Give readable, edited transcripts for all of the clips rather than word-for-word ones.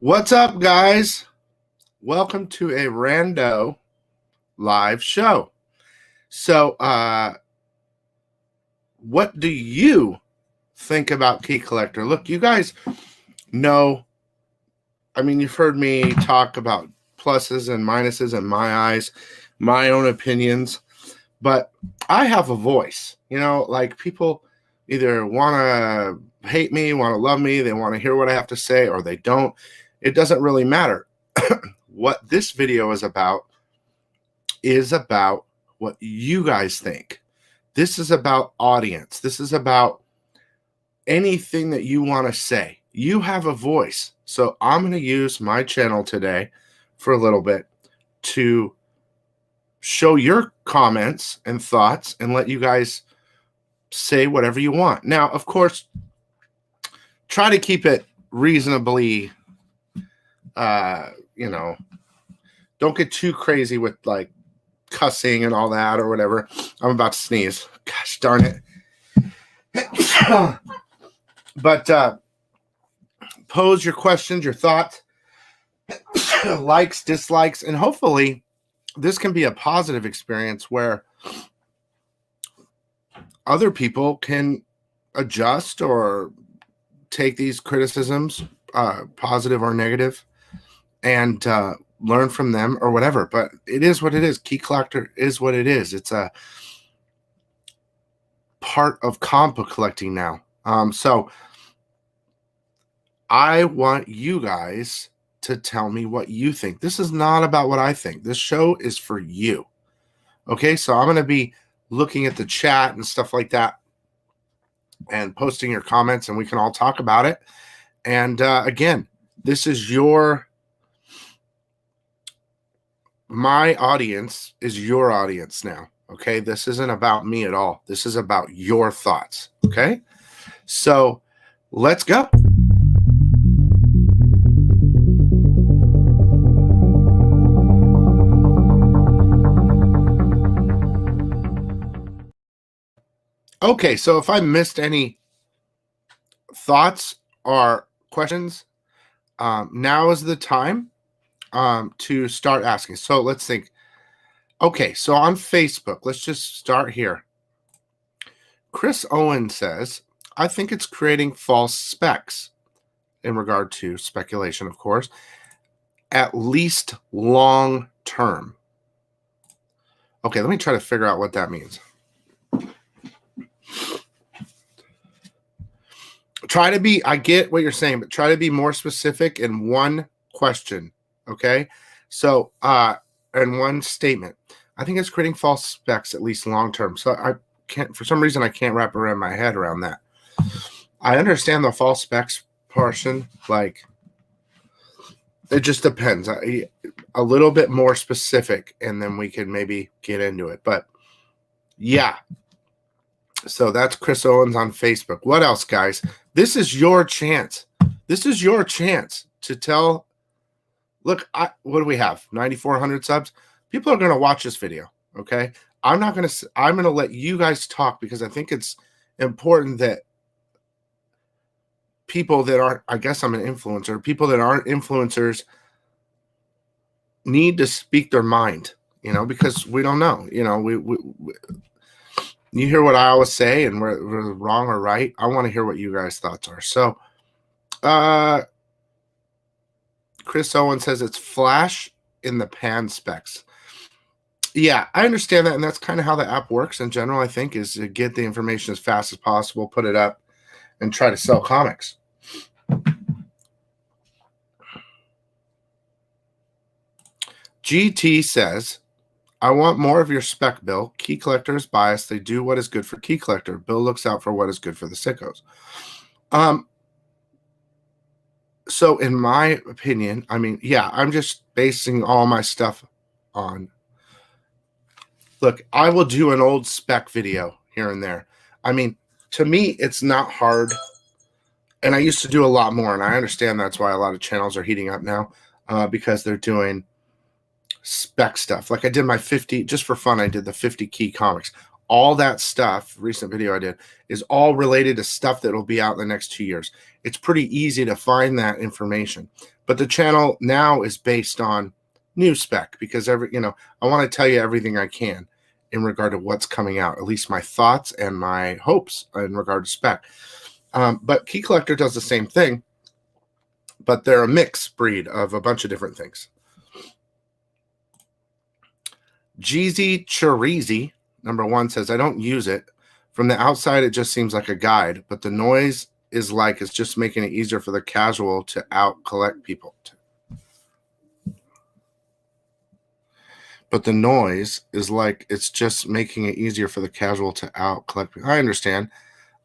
What's up, guys? Welcome to a rando live show. So, what do you think about Key Collector? Look, you guys know, you've heard me talk about pluses and minuses in my eyes, my own opinions, but I have a voice. Like people either want to hate me, want to love me, they want to hear what I have to say, or they don't. It doesn't really matter. What this video is about what you guys think. This is about audience. This is about anything that you want to say. You have a voice. So I'm going to use my channel today for a little bit to show your comments and thoughts and let you guys say whatever you want. Now, of course, try to keep it reasonably, don't get too crazy with like cussing and all that or whatever. I'm about to sneeze. Gosh darn it. But pose your questions, your thoughts, likes, dislikes, and hopefully this can be a positive experience where other people can adjust or take these criticisms, positive or negative, and learn from them or whatever. But it is what it is. Key Collector is what it is. It's a part of comic book collecting now. So I want you guys to tell me what you think. This is not about what I think. This show is for you. Okay, so I'm going to be looking at the chat and stuff like that and posting your comments, and we can all talk about it. And again, this is my audience is your audience now. Okay, this isn't about me at all. This is about your thoughts. Okay, so let's go. Okay, so if I missed any thoughts or questions, now is the time to start asking. So let's think. Okay, so on Facebook, let's just start here. Chris Owen says, I think it's creating false specs in regard to speculation, of course, at least long term. Okay, let me try to figure out what that means. I get what you're saying, but try to be more specific in one question. Okay. So, in one statement, I think it's creating false specs, at least long term. So for some reason, I can't wrap around my head around that. I understand the false specs portion. Like, it just depends. A little bit more specific, and then we can maybe get into it. But yeah. So that's Chris Owens on Facebook. What else, guys? This is your chance. This is your chance to tell. Look, what do we have? 9,400 subs. People are going to watch this video. Okay. I'm going to let you guys talk because I think it's important that people that aren't, I guess I'm an influencer, people that aren't influencers need to speak their mind, because we don't know, you hear what I always say, and we're wrong or right. I want to hear what you guys' thoughts are. So, Chris Owen says it's flash in the pan specs. Yeah, I understand that, and that's kind of how the app works in general, I think, is to get the information as fast as possible, put it up, and try to sell comics. GT says, I want more of your spec, Bill. Key Collector is biased. They do what is good for Key Collector. Bill looks out for what is good for the sickos. So in my opinion, I'm just basing all my stuff on. Look, I will do an old spec video here and there. To me, it's not hard. And I used to do a lot more, and I understand that's why a lot of channels are heating up now, because they're doing spec stuff. Like I did my 50, just for fun, I did the 50 key comics. all that stuff, recent video I did, is all related to stuff that will be out in the next 2 years. It's pretty easy to find that information. But the channel now is based on new spec because I want to tell you everything I can in regard to what's coming out, at least my thoughts and my hopes in regard to spec. But Key Collector does the same thing, but they're a mixed breed of a bunch of different things. Jeezy Chirizi, #1, says, I don't use it. From the outside, it just seems like a guide, but the noise is like it's just making it easier for the casual to out-collect people. But the noise is like it's just making it easier for the casual to out-collect people. I understand.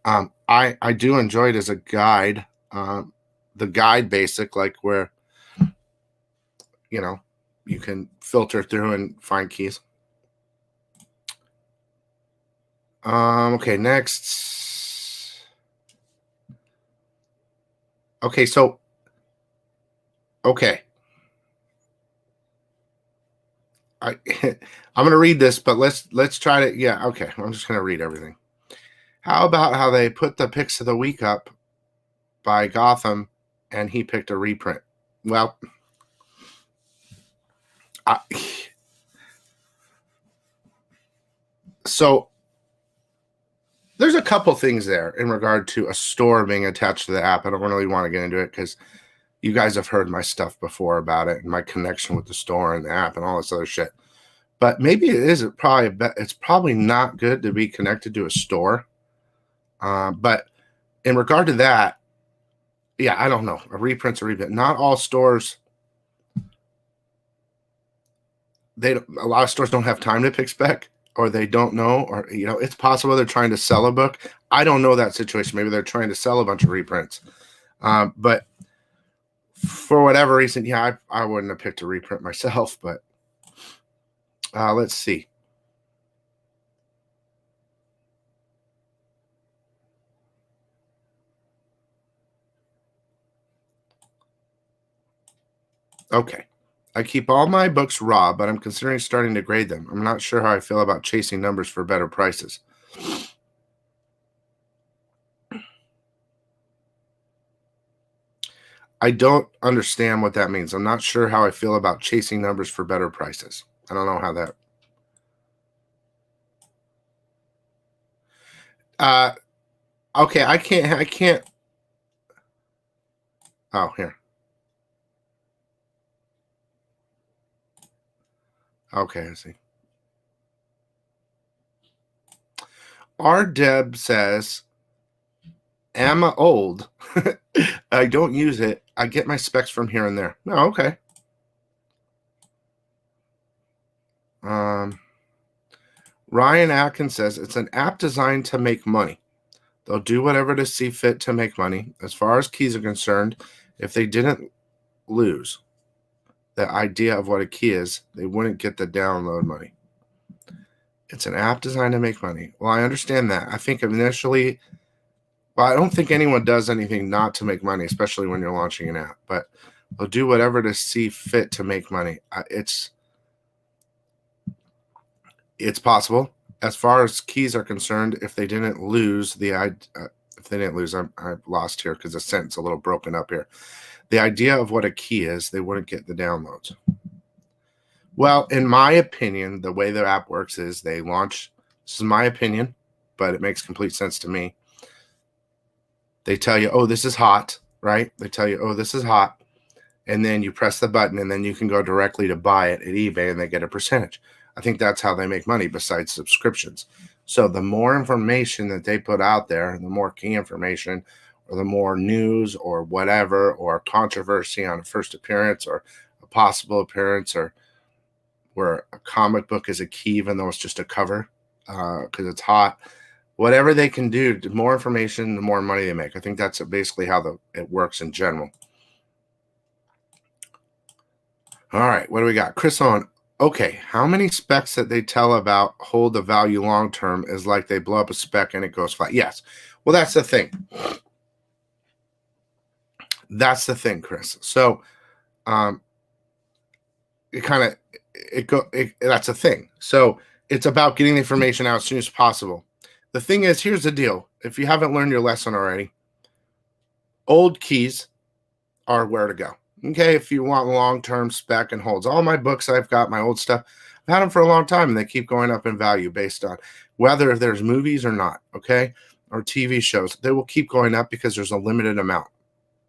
I do enjoy it as a guide. The guide basic, like where, you can filter through and find keys. Okay, next. Okay, so I'm gonna read this, but let's try to. Yeah, okay. I'm just gonna read everything. How about how they put the picks of the week up by Gotham, and he picked a reprint? Well, so there's a couple things there in regard to a store being attached to the app. I don't really want to get into it because you guys have heard my stuff before about it and my connection with the store and the app and all this other shit. But maybe it is it's probably not good to be connected to a store. But in regard to that, yeah, I don't know. A reprint's a reprint. Not all stores. A lot of stores don't have time to pick spec, or they don't know, or it's possible they're trying to sell a book. I don't know that situation. Maybe they're trying to sell a bunch of reprints. But for whatever reason, yeah, I wouldn't have picked a reprint myself. But let's see. Okay. I keep all my books raw, but I'm considering starting to grade them. I'm not sure how I feel about chasing numbers for better prices. I don't understand what that means. I'm not sure how I feel about chasing numbers for better prices. I don't know how that. Okay, I can't. Oh, here. Okay, I see. R. Deb says, am old. I don't use it. I get my specs from here and there. No, okay. Ryan Atkins says, it's an app designed to make money. They'll do whatever to see fit to make money. As far as keys are concerned, if they didn't lose the idea of what a key is, they wouldn't get the download money. It's an app designed to make money. Well, I understand that. I think initially, I don't think anyone does anything not to make money, especially when you're launching an app. But they'll do whatever to see fit to make money. It's possible. As far as keys are concerned, if they didn't lose I'm lost here because the sentence a little broken up here. The idea of what a key is, they wouldn't get the downloads. Well, in my opinion, the way the app works is they launch. This is my opinion, but it makes complete sense to me. They tell you, oh, this is hot, right? They tell you, oh, this is hot. And then you press the button and then you can go directly to buy it at eBay and they get a percentage. I think that's how they make money besides subscriptions. So the more information that they put out there, the more key information or the more news or whatever, or controversy on a first appearance or a possible appearance, or where a comic book is a key, even though it's just a cover because it's hot. Whatever they can do, the more information, the more money they make. I think that's basically how it works in general. All right, what do we got? Chris on. Okay, how many specs that they tell about hold the value long term is like they blow up a spec and it goes flat? Yes. Well, that's the thing. That's the thing, Chris. So, that's a thing. So It's about getting the information out as soon as possible. The thing is, here's the deal. If you haven't learned your lesson already, old keys are where to go. Okay, if you want long-term spec and holds. All my books I've got, my old stuff, I've had them for a long time, and they keep going up in value based on whether there's movies or not, okay, or TV shows. They will keep going up because there's a limited amount.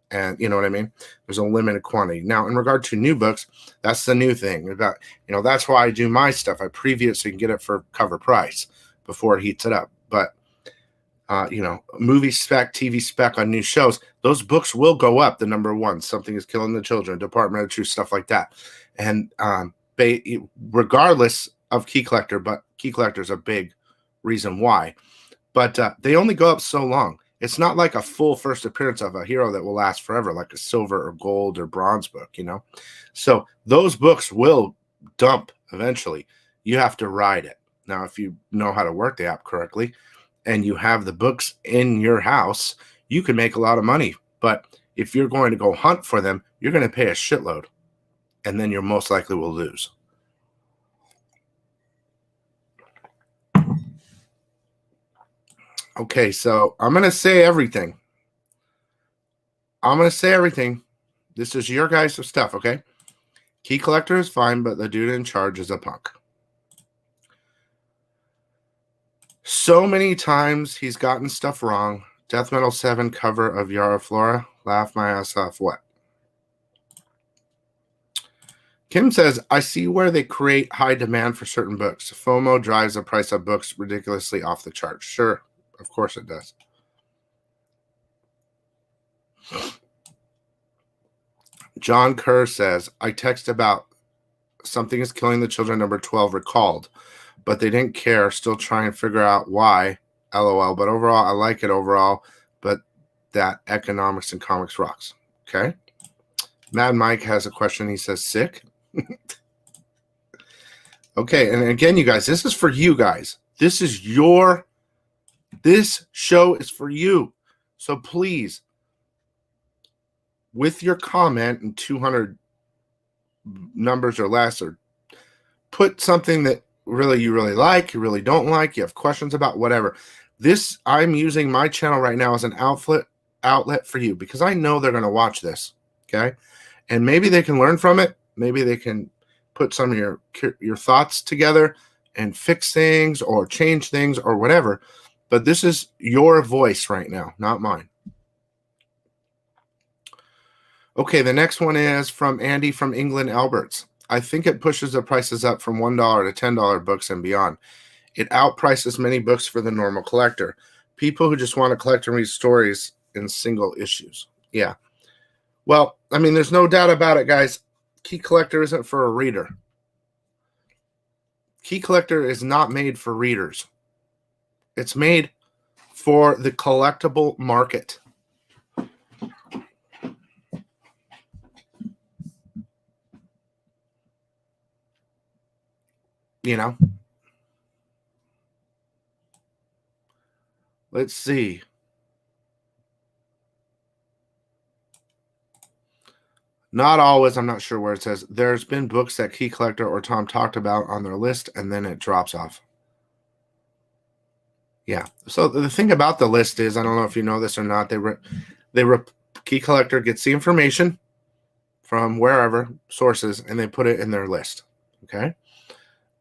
And you know what I mean? There's a limited quantity. Now, in regard to new books, that's the new thing. About, that's why I do my stuff. I preview it so you can get it for cover price before it heats it up. But movie spec, TV spec on new shows, those books will go up. The number one, Something is Killing the Children, Department of Truth, stuff like that. And regardless of Key Collector, but Key Collector is a big reason why. But they only go up so long. It's not like a full first appearance of a hero that will last forever, like a silver or gold or bronze book, So those books will dump eventually. You have to ride it. Now, if you know how to work the app correctly and you have the books in your house, you can make a lot of money. But if you're going to go hunt for them, you're going to pay a shitload. And then you most likely will lose. Okay, so I'm going to say everything. This is your guys' stuff, okay? Key Collector is fine, but the dude in charge is a punk. So many times he's gotten stuff wrong. Death Metal 7 cover of Yara Flora. Laugh my ass off. What? Kim says, I see where they create high demand for certain books. FOMO drives the price of books ridiculously off the chart. Sure, of course it does. John Kerr says, I text about Something is Killing the Children number 12 recalled, but they didn't care. Still trying to figure out why. LOL. But overall, I like it overall. But that economics and comics rocks. Okay. Mad Mike has a question. He says, sick. Okay. And again, you guys, this is for you guys. This show is for you. So please, with your comment and 200 numbers or less, or put something that you really like, you really don't like, you have questions about, whatever. I'm using my channel right now as an outlet for you, because I know they're going to watch this, okay? And maybe they can learn from it. Maybe they can put some of your thoughts together and fix things or change things or whatever. But this is your voice right now, not mine. Okay, the next one is from Andy from England, Alberts. I think it pushes the prices up from $1 to $10 books and beyond. It outprices many books for the normal collector. People who just want to collect and read stories in single issues. Yeah. Well, I mean, there's no doubt about it, guys. Key Collector isn't for a reader. Key Collector is not made for readers. It's made for the collectible market. Let's see. Not always. I'm not sure where it says. There's been books that Key Collector or Tom talked about on their list, and then it drops off. Yeah. So the thing about the list is, I don't know if you know this or not, Key Collector gets the information from wherever sources, and they put it in their list. Okay.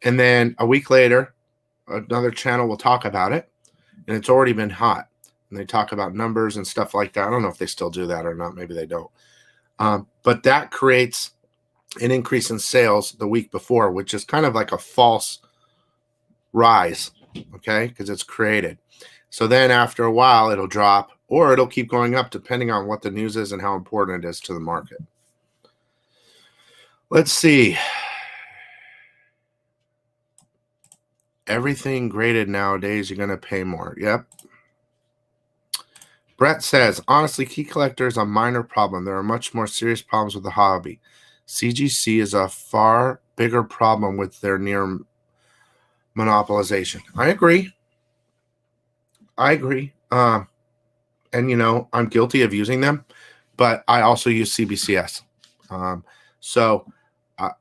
And then a week later, another channel will talk about it, and it's already been hot. And they talk about numbers and stuff like that. I don't know if they still do that or not. Maybe they don't. But that creates an increase in sales the week before, which is kind of like a false rise, okay, because it's created. So then after a while, it'll drop, or it'll keep going up depending on what the news is and how important it is to the market. Let's see. Everything graded nowadays, you're going to pay more. Yep. Brett says, honestly, Key Collector is a minor problem. There are much more serious problems with the hobby. CGC is a far bigger problem with their near monopolization. I agree. And, I'm guilty of using them, but I also use CBCS. So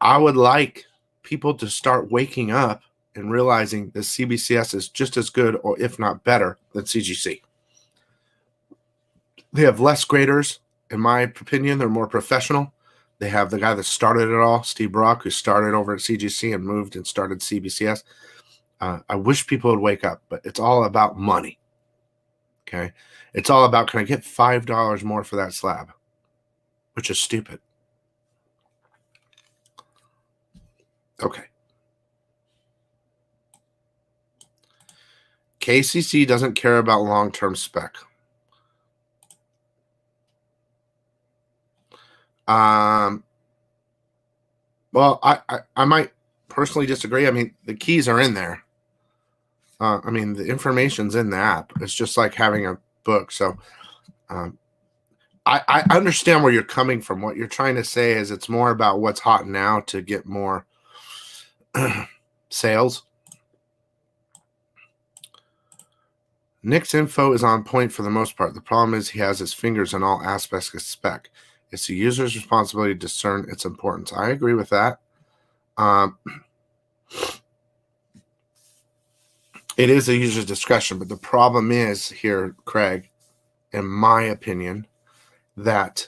I would like people to start waking up and realizing that CBCS is just as good, or if not better, than CGC. They have less graders, in my opinion. They're more professional. They have the guy that started it all, Steve Brock, who started over at CGC and moved and started CBCS. I wish people would wake up, but it's all about money. Okay? It's all about, can I get $5 more for that slab? Which is stupid. Okay. KCC doesn't care about long-term spec. Well, I might personally disagree. I mean, the keys are in there. I mean, the information's in the app. It's just like having a book. So I understand where you're coming from. What you're trying to say is it's more about what's hot now to get more sales. Nick's info is on point for the most part. The problem is he has his fingers in all aspects of spec. It's the user's responsibility to discern its importance. I agree with that. It is a user's discretion, but the problem is here, Craig, in my opinion, that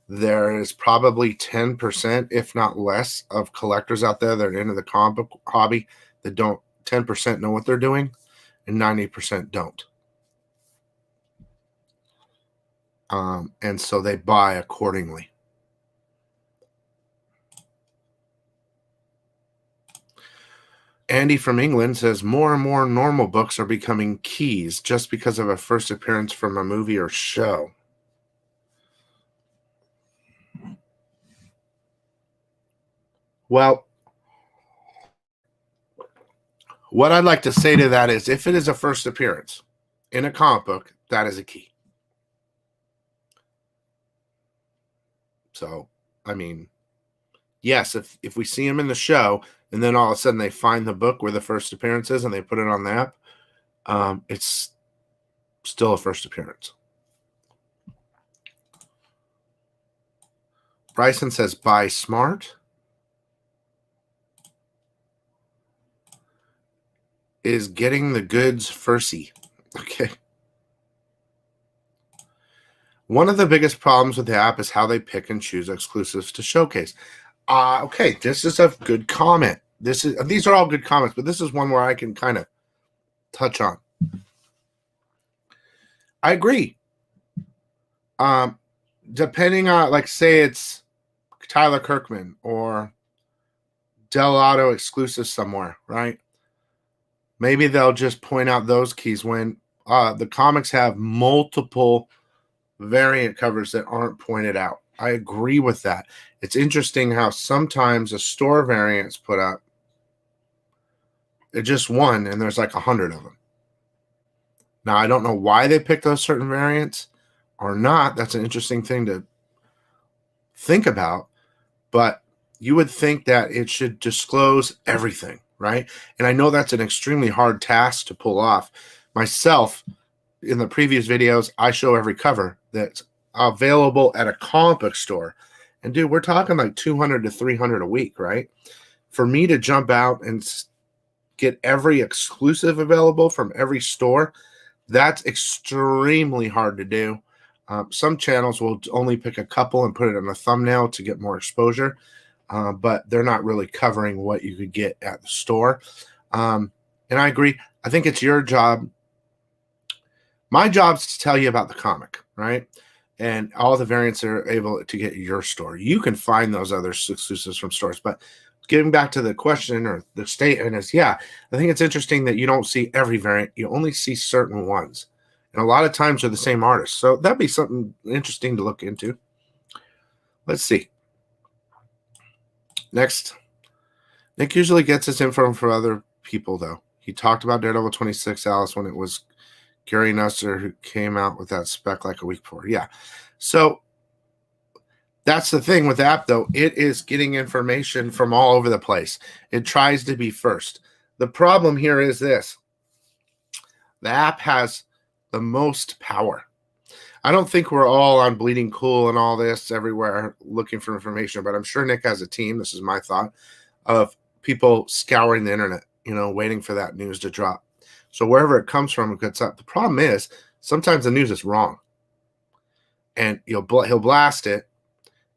there is probably 10%, if not less, of collectors out there that are into the comic book hobby that don't 10% know what they're doing and 90% don't. And so they buy accordingly. Andy from England says more and more normal books are becoming keys just because of a first appearance from a movie or show. Well, what I'd like to say to that is if it is a first appearance in a comic book, that is a key. So, I mean, yes, if we see them in the show and then all of a sudden they find the book where the first appearance is and they put it on the app, it's still a first appearance. Bryson says, buy smart. Is getting the goods firsty. Okay. One of the biggest problems with the app is how they pick and choose exclusives to showcase. Okay, this is a good comment. These are all good comments, but this is one where I can kind of touch on. I agree. Depending on, like, say it's Tyler Kirkman or Del Auto exclusive somewhere, right? Maybe they'll just point out those keys when the comics have multiple variant covers that aren't pointed out. I agree with that. It's interesting how sometimes a store variant's put up. It's just one, and there's like 100 of them. Now, I don't know why they picked those certain variants or not. That's an interesting thing to think about. But you would think that it should disclose everything, right? And I know that's an extremely hard task to pull off. Myself, in the previous videos, I show every cover that's available at a comic book store. And dude, we're talking like 200 to 300 a week, right? For me to jump out and get every exclusive available from every store, that's extremely hard to do. Some channels will only pick a couple and put it in a thumbnail to get more exposure, but they're not really covering what you could get at the store. And I agree. I think it's your job. My job is to tell you about the comic, right? And all the variants are able to get your store. You can find those other exclusives from stores. But getting back to the question or the statement is, yeah, I think it's interesting that you don't see every variant. You only see certain ones. And a lot of times they're the same artist. So that'd be something interesting to look into. Let's see. Next. Nick usually gets his info from other people, though. He talked about Daredevil 26 Alice when it was Gary Nusser who came out with that spec like a week before. Yeah. So that's the thing with the app, though. It is getting information from all over the place. It tries to be first. The problem here is this. The app has the most power. I don't think we're all on Bleeding Cool and all this everywhere looking for information, but I'm sure Nick has a team, this is my thought, of people scouring the internet waiting for that news to drop. So wherever it comes from, it gets up. The problem is sometimes the news is wrong, and he'll blast it,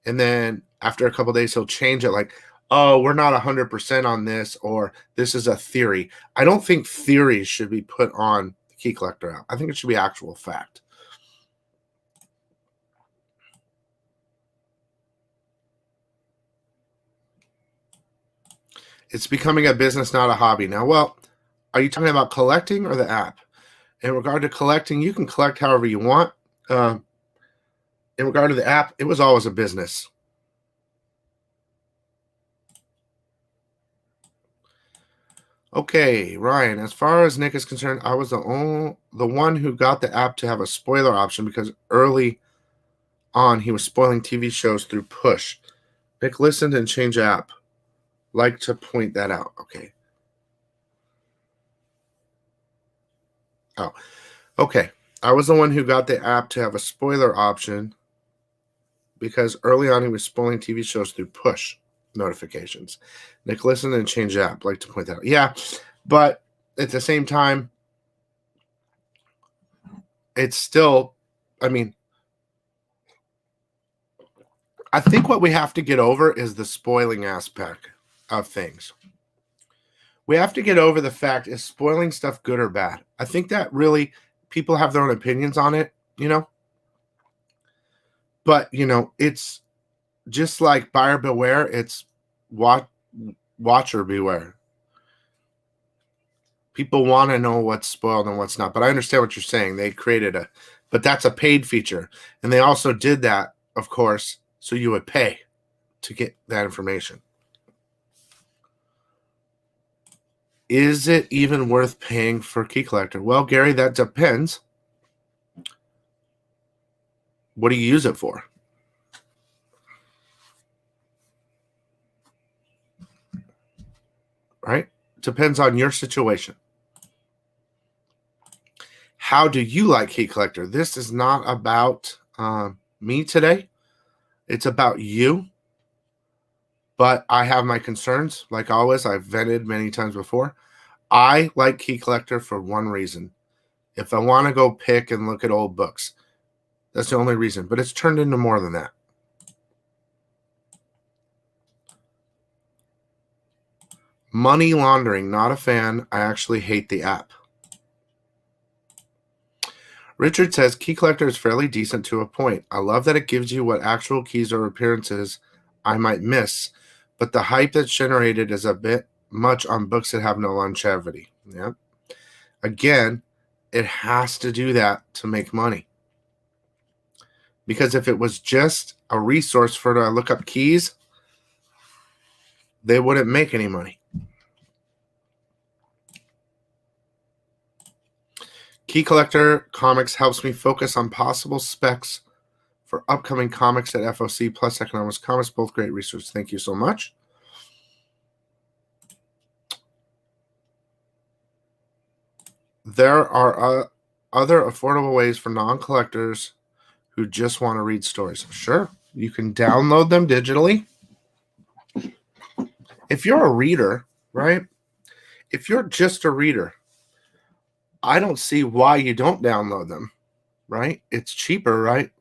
and then after a couple of days he'll change it, like, oh, we're not 100% on this, or this is a theory. I don't think theories should be put on the Key Collector app. I think it should be actual fact. It's becoming a business, not a hobby now. Well, are you talking about collecting or the app? In regard to collecting, you can collect however you want. In regard to the app, it was always a business. Okay, Ryan, as far as Nick is concerned, I was the one who got the app to have a spoiler option because early on he was spoiling TV shows through push. Nick listened and changed app. Like to point that out. Okay. Oh, okay. I was the one who got the app to have a spoiler option because early on he was spoiling TV shows through push notifications. Nick listened and changed app. Like to point that out. Yeah, but at the same time, it's still, I mean, I think what we have to get over is the spoiling aspect of things. We have to get over the fact, is spoiling stuff good or bad? I think that really people have their own opinions on it, But, it's just like buyer beware, it's watcher beware. People want to know what's spoiled and what's not. But I understand what you're saying. They created but that's a paid feature. And they also did that, of course, so you would pay to get that information. Is it even worth paying for Key Collector? Well, Gary, that depends. What do you use it for? Right? Depends on your situation. How do you like Key Collector? This is not about me today. It's about you. But I have my concerns. Like always, I've vented many times before. I like Key Collector for one reason. If I want to go pick and look at old books, that's the only reason. But it's turned into more than that. Money laundering, not a fan. I actually hate the app. Richard says, Key Collector is fairly decent to a point. I love that it gives you what actual keys or appearances I might miss, but the hype that's generated is a bit much on books that have no longevity. Yeah. Again, it has to do that to make money. Because if it was just a resource for to look up keys, they wouldn't make any money. Key Collector Comics helps me focus on possible specs for upcoming comics at FOC plus Economics Comics. Both great research. Thank you so much. There are other affordable ways for non-collectors who just want to read stories. Sure, you can download them digitally. If you're a reader, right? If you're just a reader, I don't see why you don't download them, right? It's cheaper, right?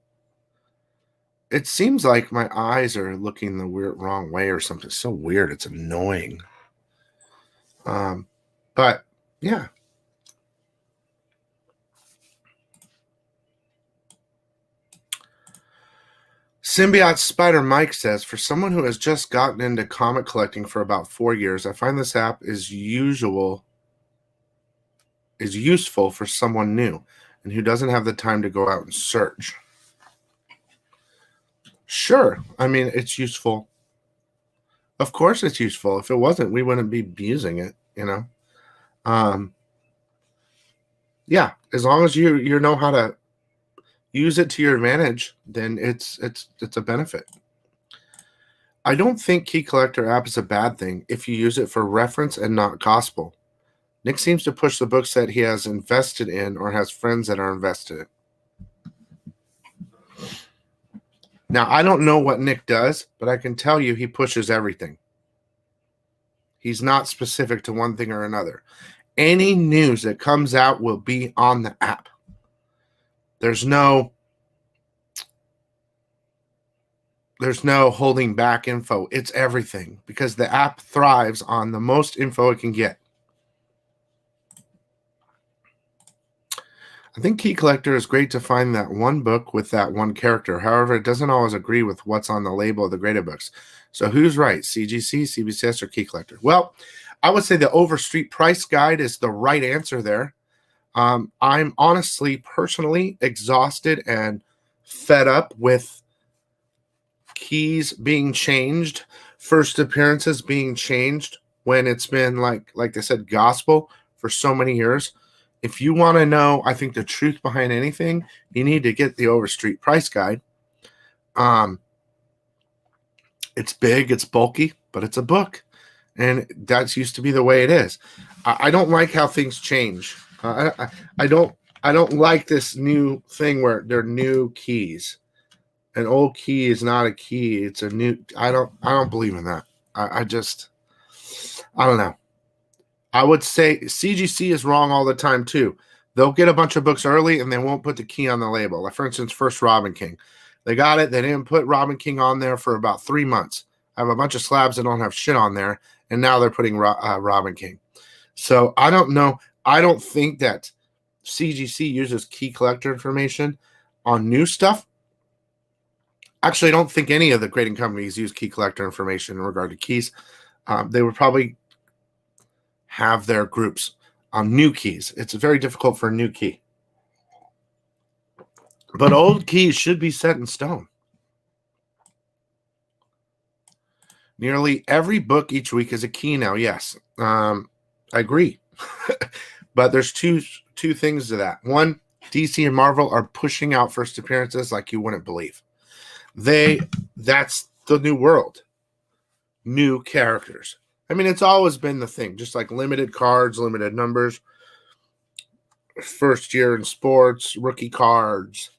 It seems like my eyes are looking the wrong way or something. It's so weird. It's annoying. But yeah. Symbiote Spider Mike says, for someone who has just gotten into comic collecting for about 4 years, I find this app is useful for someone new and who doesn't have the time to go out and search. Sure. I mean, it's useful. Of course it's useful. If it wasn't, we wouldn't be using it, Yeah, as long as you know how to use it to your advantage, then it's a benefit. I don't think Key Collector app is a bad thing if you use it for reference and not gospel. Nick seems to push the books that he has invested in or has friends that are invested in. Now, I don't know what Nick does, but I can tell you he pushes everything. He's not specific to one thing or another. Any news that comes out will be on the app. There's no holding back info. It's everything because the app thrives on the most info it can get. I think Key Collector is great to find that one book with that one character. However, it doesn't always agree with what's on the label of the graded books. So who's right, CGC, CBCS, or Key Collector? Well, I would say the Overstreet price guide is the right answer there. I'm honestly, personally exhausted and fed up with keys being changed, first appearances being changed when it's been like I said, gospel for so many years. If you want to know, I think the truth behind anything, you need to get the Overstreet price guide. It's big, it's bulky, but it's a book, and that's used to be the way it is. I don't like how things change. I don't like this new thing where they're new keys. An old key is not a key; it's a new. I don't believe in that. I don't know. I would say CGC is wrong all the time too. They'll get a bunch of books early and they won't put the key on the label. Like for instance, First Robin King. They got it. They didn't put Robin King on there for about 3 months. I have a bunch of slabs that don't have shit on there, and now they're putting Robin King. So I don't know. I don't think that CGC uses key collector information on new stuff. Actually, I don't think any of the grading companies use key collector information in regard to keys. They would probably have their groups on new keys. It's very difficult for a new key. But old keys should be set in stone. Nearly every book each week is a key now. Yes, I agree. But there's two things to that. One, DC and Marvel are pushing out first appearances like you wouldn't believe. That's the new world. New characters. I mean, it's always been the thing, just like limited cards, limited numbers, first year in sports, rookie cards,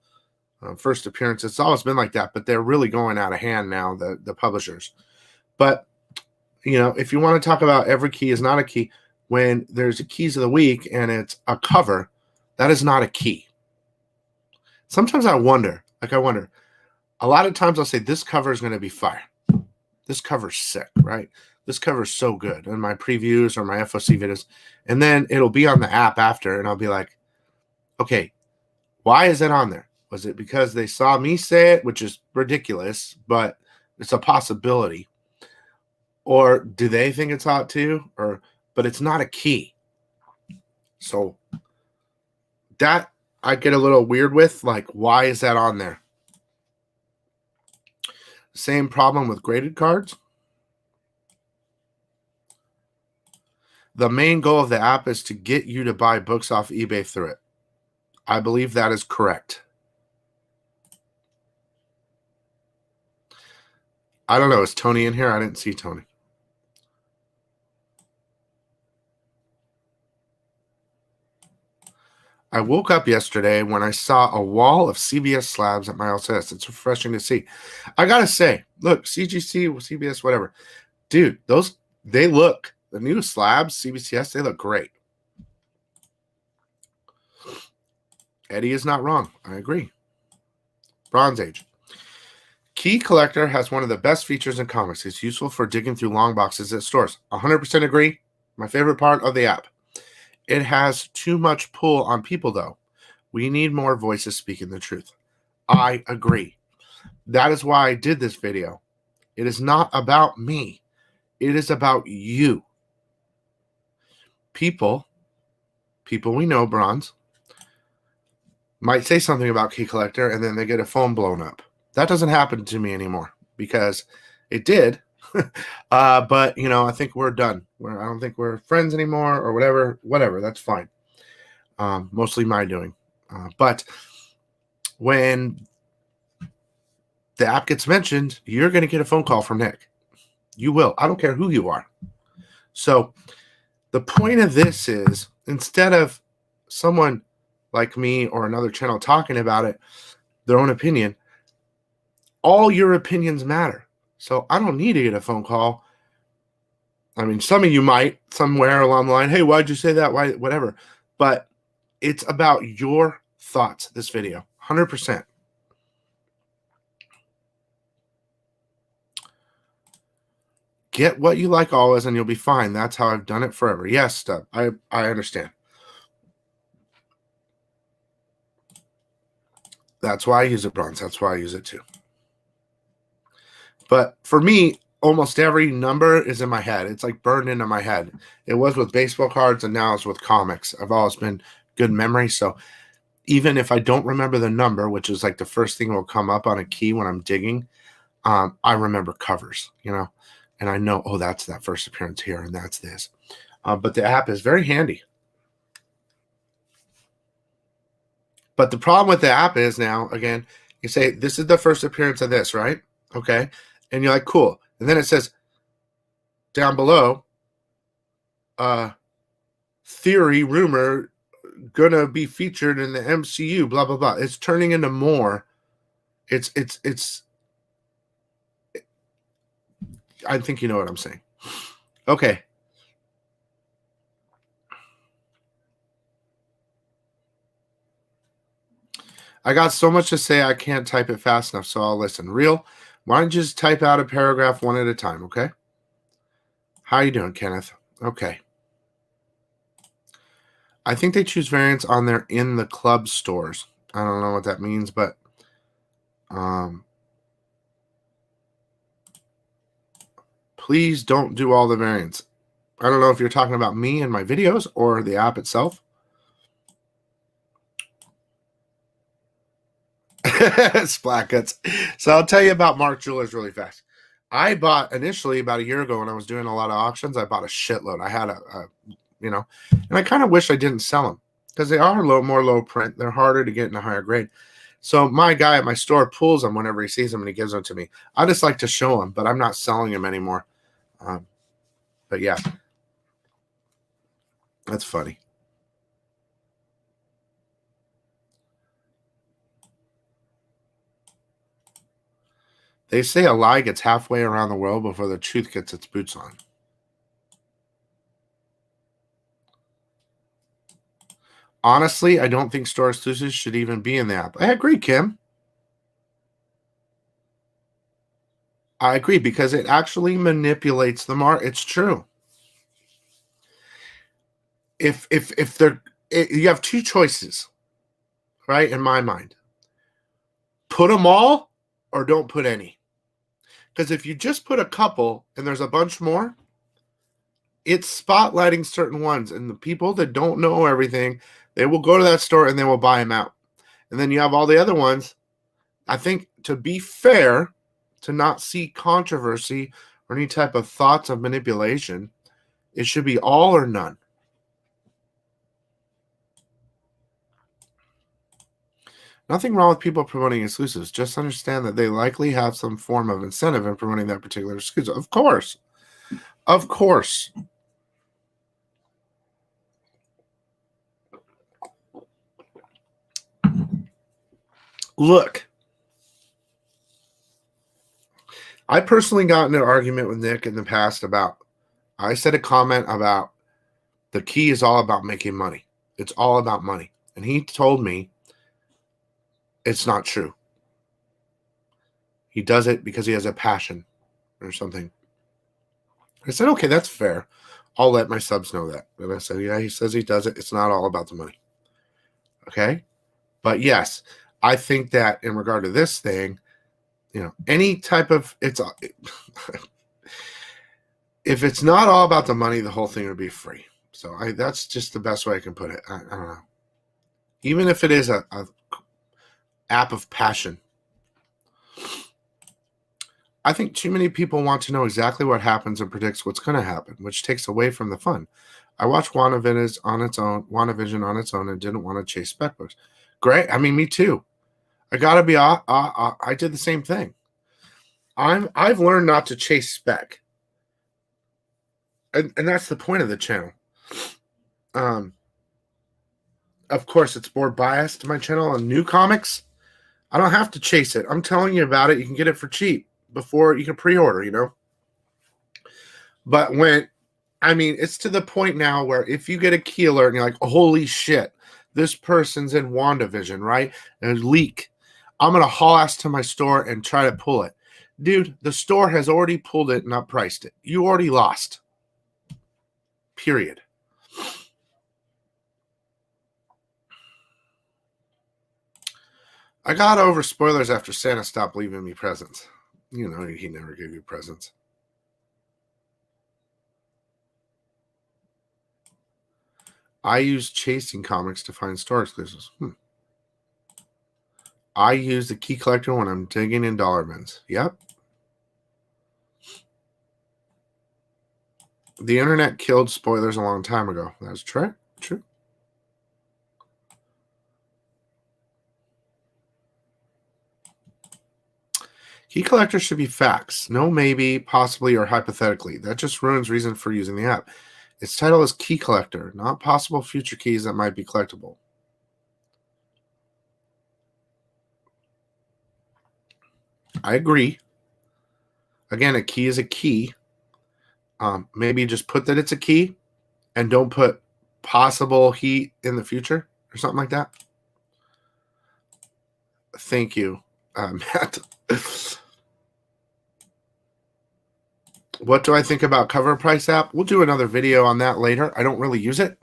first appearance. It's always been like that, but they're really going out of hand now, the publishers. But, if you want to talk about every key is not a key, when there's a keys of the week and it's a cover, that is not a key. Sometimes I wonder, a lot of times I'll say this cover is going to be fire. This cover's sick, right? This cover's so good in my previews or my FOC videos. And then it'll be on the app after, and I'll be like, okay, why is it on there? Was it because they saw me say it, which is ridiculous, but it's a possibility? Or do they think it's hot too? But it's not a key. So that I get a little weird with, like, why is that on there? Same problem with graded cards. The main goal of the app is to get you to buy books off eBay through it. I believe that is correct. I don't know. Is Tony in here? I didn't see Tony. I woke up yesterday when I saw a wall of CBS slabs at my LCS. It's refreshing to see. I got to say, look, CGC, CBS, whatever. Dude, they look, the new slabs, CBCS, they look great. Eddie is not wrong. I agree. Bronze Age. Key Collector has one of the best features in comics. It's useful for digging through long boxes at stores. 100% agree. My favorite part of the app. It has too much pull on people, though. We need more voices speaking the truth. I agree. That is why I did this video. It is not about me. It is about you. People we know, Bronze, might say something about Key Collector and then they get a phone blown up. That doesn't happen to me anymore because it did. But, I think we're done. I don't think we're friends anymore or whatever. That's fine. Mostly my doing. But when the app gets mentioned, you're going to get a phone call from Nick. You will. I don't care who you are. So the point of this is, instead of someone like me or another channel talking about it, their own opinion, all your opinions matter. So I don't need to get a phone call I mean, some of you might somewhere along the line, hey, why'd you say that? Why, whatever. But it's about your thoughts, this video, 100%. Get what you like always, and you'll be fine. That's how I've done it forever. Yes, Stub, I understand. That's why I use it, bronze. That's why I use it too. But for me, almost every number is in my head. It's like burned into my head. It was with baseball cards, and now it's with comics. I've always been good memory. So even if I don't remember the number, which is like the first thing that will come up on a key when I'm digging, I remember covers, you know, and I know, oh, that's that first appearance here, and that's this. But the app is very handy. But the problem with the app is now, again, you say, this is the first appearance of this, right? Okay. And you're like, cool. And then it says down below, theory, rumor, gonna be featured in the MCU, blah, blah, blah. It's turning into more. It's I think you know what I'm saying. Okay. I got so much to say I can't type it fast enough, so I'll listen. Real, why don't you just type out a paragraph one at a time, okay? How you doing, Kenneth? Okay. I think they choose variants on their in the club stores. I don't know what that means, but please don't do all the variants. I don't know if you're talking about me and my videos or the app itself. Splackets. So I'll tell you about Mark Jewelers really fast. I bought initially about a year ago when I was doing a lot of auctions. I bought a shitload. I had you know, and I kind of wish I didn't sell them because they are more low print. They're harder to get in a higher grade. So my guy at my store pulls them whenever he sees them and he gives them to me. I just like to show them, but I'm not selling them anymore. But yeah, that's funny. They say a lie gets halfway around the world before the truth gets its boots on. Honestly, I don't think store exclusives should even be in the app. I agree, Kim. I agree because it actually manipulates the market. It's true. If they're, you have two choices, right? In my mind, put them all or don't put any. Because if you just put a couple and there's a bunch more, it's spotlighting certain ones, and the people that don't know everything, they will go to that store and they will buy them out. And then you have all the other ones. I think to be fair, to not see controversy or any type of thoughts of manipulation, it should be all or none. Nothing wrong with people promoting exclusives. Just understand that they likely have some form of incentive in promoting that particular exclusive. Of course. Of course. Look, I personally got into an argument with Nick in the past about, I said a comment about the key is all about making money. It's all about money. And he told me it's not true. He does it because he has a passion or something. I said, okay, that's fair. I'll let my subs know that. And I said, yeah, he says he does it. It's not all about the money. Okay. But yes, I think that in regard to this thing, you know, any type of, if it's not all about the money, the whole thing would be free. So that's just the best way I can put it. I don't know. Even if it is a app of passion, I think too many people want to know exactly what happens and predicts what's going to happen, which takes away from the fun. I watched WandaVision on its own and didn't want to chase spec books. Great. I mean, me too. I gotta be. I did the same thing. I've learned not to chase spec, and that's the point of the channel. Of course, it's more biased to my channel on new comics. I don't have to chase it. I'm telling you about it. You can get it for cheap before you can pre-order. You know. But when I mean, it's to the point now where if you get a key alert and you're like, holy shit, this person's in WandaVision, right? And a leak. I'm going to haul ass to my store and try to pull it. Dude, the store has already pulled it and uppriced it. You already lost. Period. I got over spoilers after Santa stopped leaving me presents. You know, he never gave you presents. I use chasing comics to find store exclusives. I use the key collector when I'm digging in dollar bins. Yep. The internet killed spoilers a long time ago. That's true. True. Key collectors should be facts. No, maybe, possibly, or hypothetically. That just ruins reason for using the app. Its title is Key Collector, not possible future keys that might be collectible. I agree. Again, a key is a key. Maybe just put that it's a key and don't put possible heat in the future or something like that. Thank you, Matt. What do I think about Cover Price app? We'll do another video on that later. I don't really use it.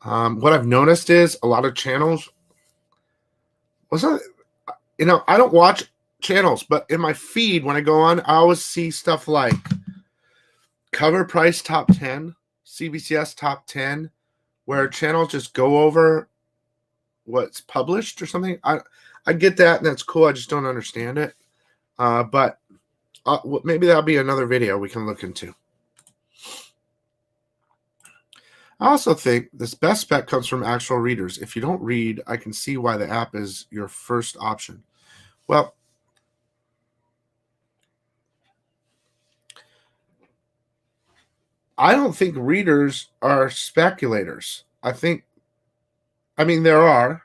What I've noticed is a lot of channels. I don't watch channels, but in my feed when I go on, I always see stuff like Cover Price Top 10, CBCS Top 10, where channels just go over what's published or something. I get that, and that's cool. I just don't understand it. But maybe that'll be another video we can look into. I also think this best spec comes from actual readers. If you don't read, I can see why the app is your first option. Well, I don't think readers are speculators. I mean, there are,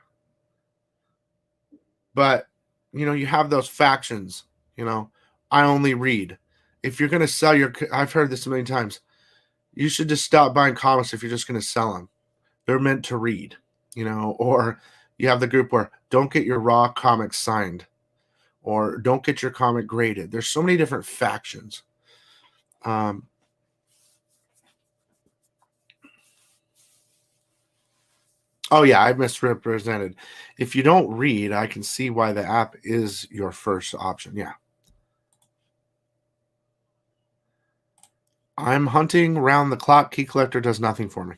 but you have those factions. I only read. If you're going to sell I've heard this a million times. You should just stop buying comics if you're just going to sell them. They're meant to read, or you have the group where don't get your raw comics signed or don't get your comic graded. There's so many different factions. Oh yeah, I've misrepresented. If you don't read, I can see why the app is your first option. Yeah. I'm hunting round the clock. Key Collector does nothing for me.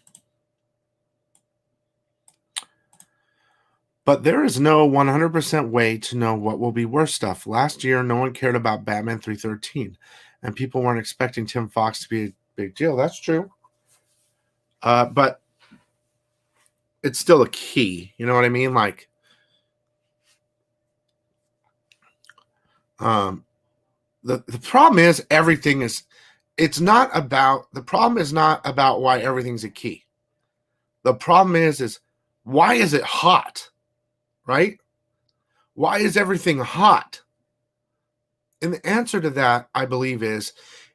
But there is no 100% way to know what will be worth stuff. Last year, no one cared about Batman 313, and people weren't expecting Tim Fox to be a big deal. That's true. But it's still a key. You know what I mean? Like, the problem is everything is. The problem is not about why everything's a key. The problem is why is it hot? Right? Why is everything hot? And the answer to that, I believe, is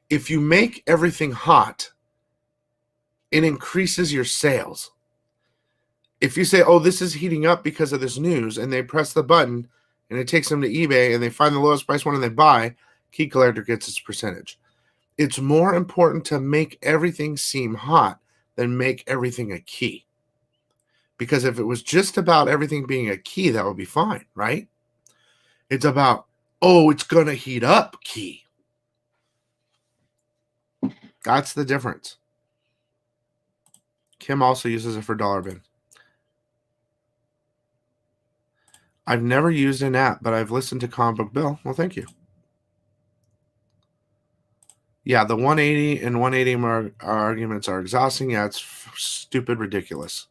if you make everything hot, it increases your sales. If you say, oh, this is heating up because of this news, and they press the button and it takes them to eBay and they find the lowest price one and they buy, Key Collector gets its percentage. It's more important to make everything seem hot than make everything a key. Because if it was just about everything being a key, that would be fine, right? It's about, oh, it's going to heat up key. That's the difference. Kim also uses it for dollar bin. I've never used an app, but I've listened to Comic Book Bill. Well, thank you. Yeah, the 180 and 180 arguments are exhausting. Yeah, it's stupid, ridiculous.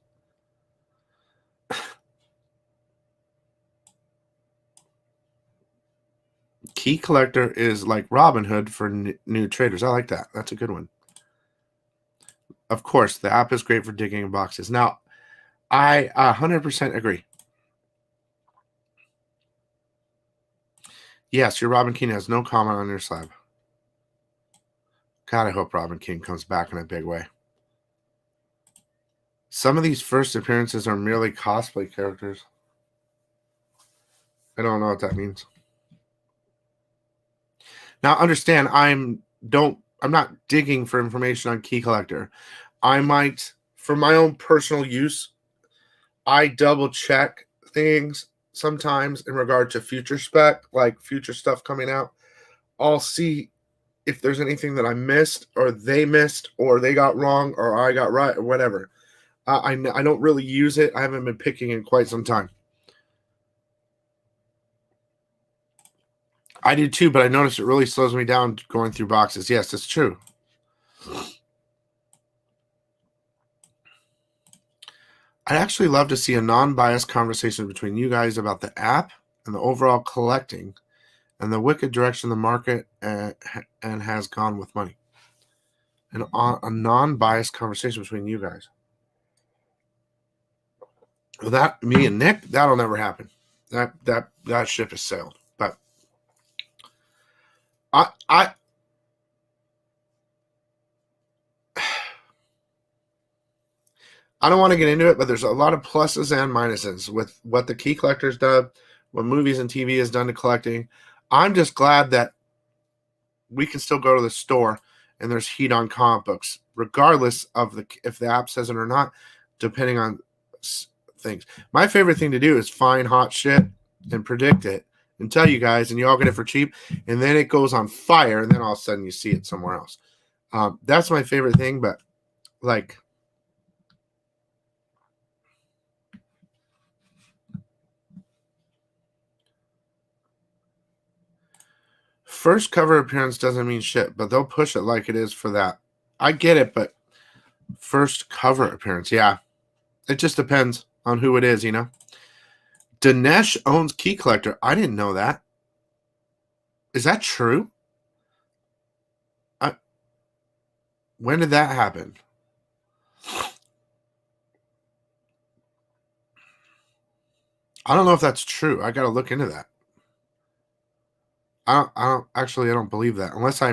Key Collector is like Robinhood for new traders. I like that. That's a good one. Of course, the app is great for digging in boxes. Now, I 100% agree. Yes, your Robin Keane has no comment on your slab. God, I hope Robin King comes back in a big way. Some of these first appearances are merely cosplay characters. I don't know what that means. Now, understand, I'm not digging for information on Key Collector. I might, for my own personal use, I double check things sometimes in regard to future spec, like future stuff coming out. I'll see if there's anything that I missed or they missed or they got wrong or I got right or whatever. I don't really use it. I haven't been picking in quite some time. I do too, but I noticed it really slows me down going through boxes. Yes, it's true. I'd actually love to see a non-biased conversation between you guys about the app and the overall collecting and the wicked direction the market and has gone with money. And a non-biased conversation between you guys. That me and Nick, that'll never happen. That ship has sailed. But I don't want to get into it, but there's a lot of pluses and minuses with what the Key Collector's done, what movies and TV has done to collecting. I'm just glad that we can still go to the store and there's heat on comic books, regardless of if the app says it or not, depending on things. My favorite thing to do is find hot shit and predict it and tell you guys, and you all get it for cheap, and then it goes on fire, and then all of a sudden you see it somewhere else. That's my favorite thing, but like, first cover appearance doesn't mean shit, but they'll push it like it is for that. I get it, but first cover appearance, yeah. It just depends on who it is, you know? Dinesh owns Key Collector. I didn't know that. Is that true? When did that happen? I don't know if that's true. I got to look into that. I don't believe that. Unless I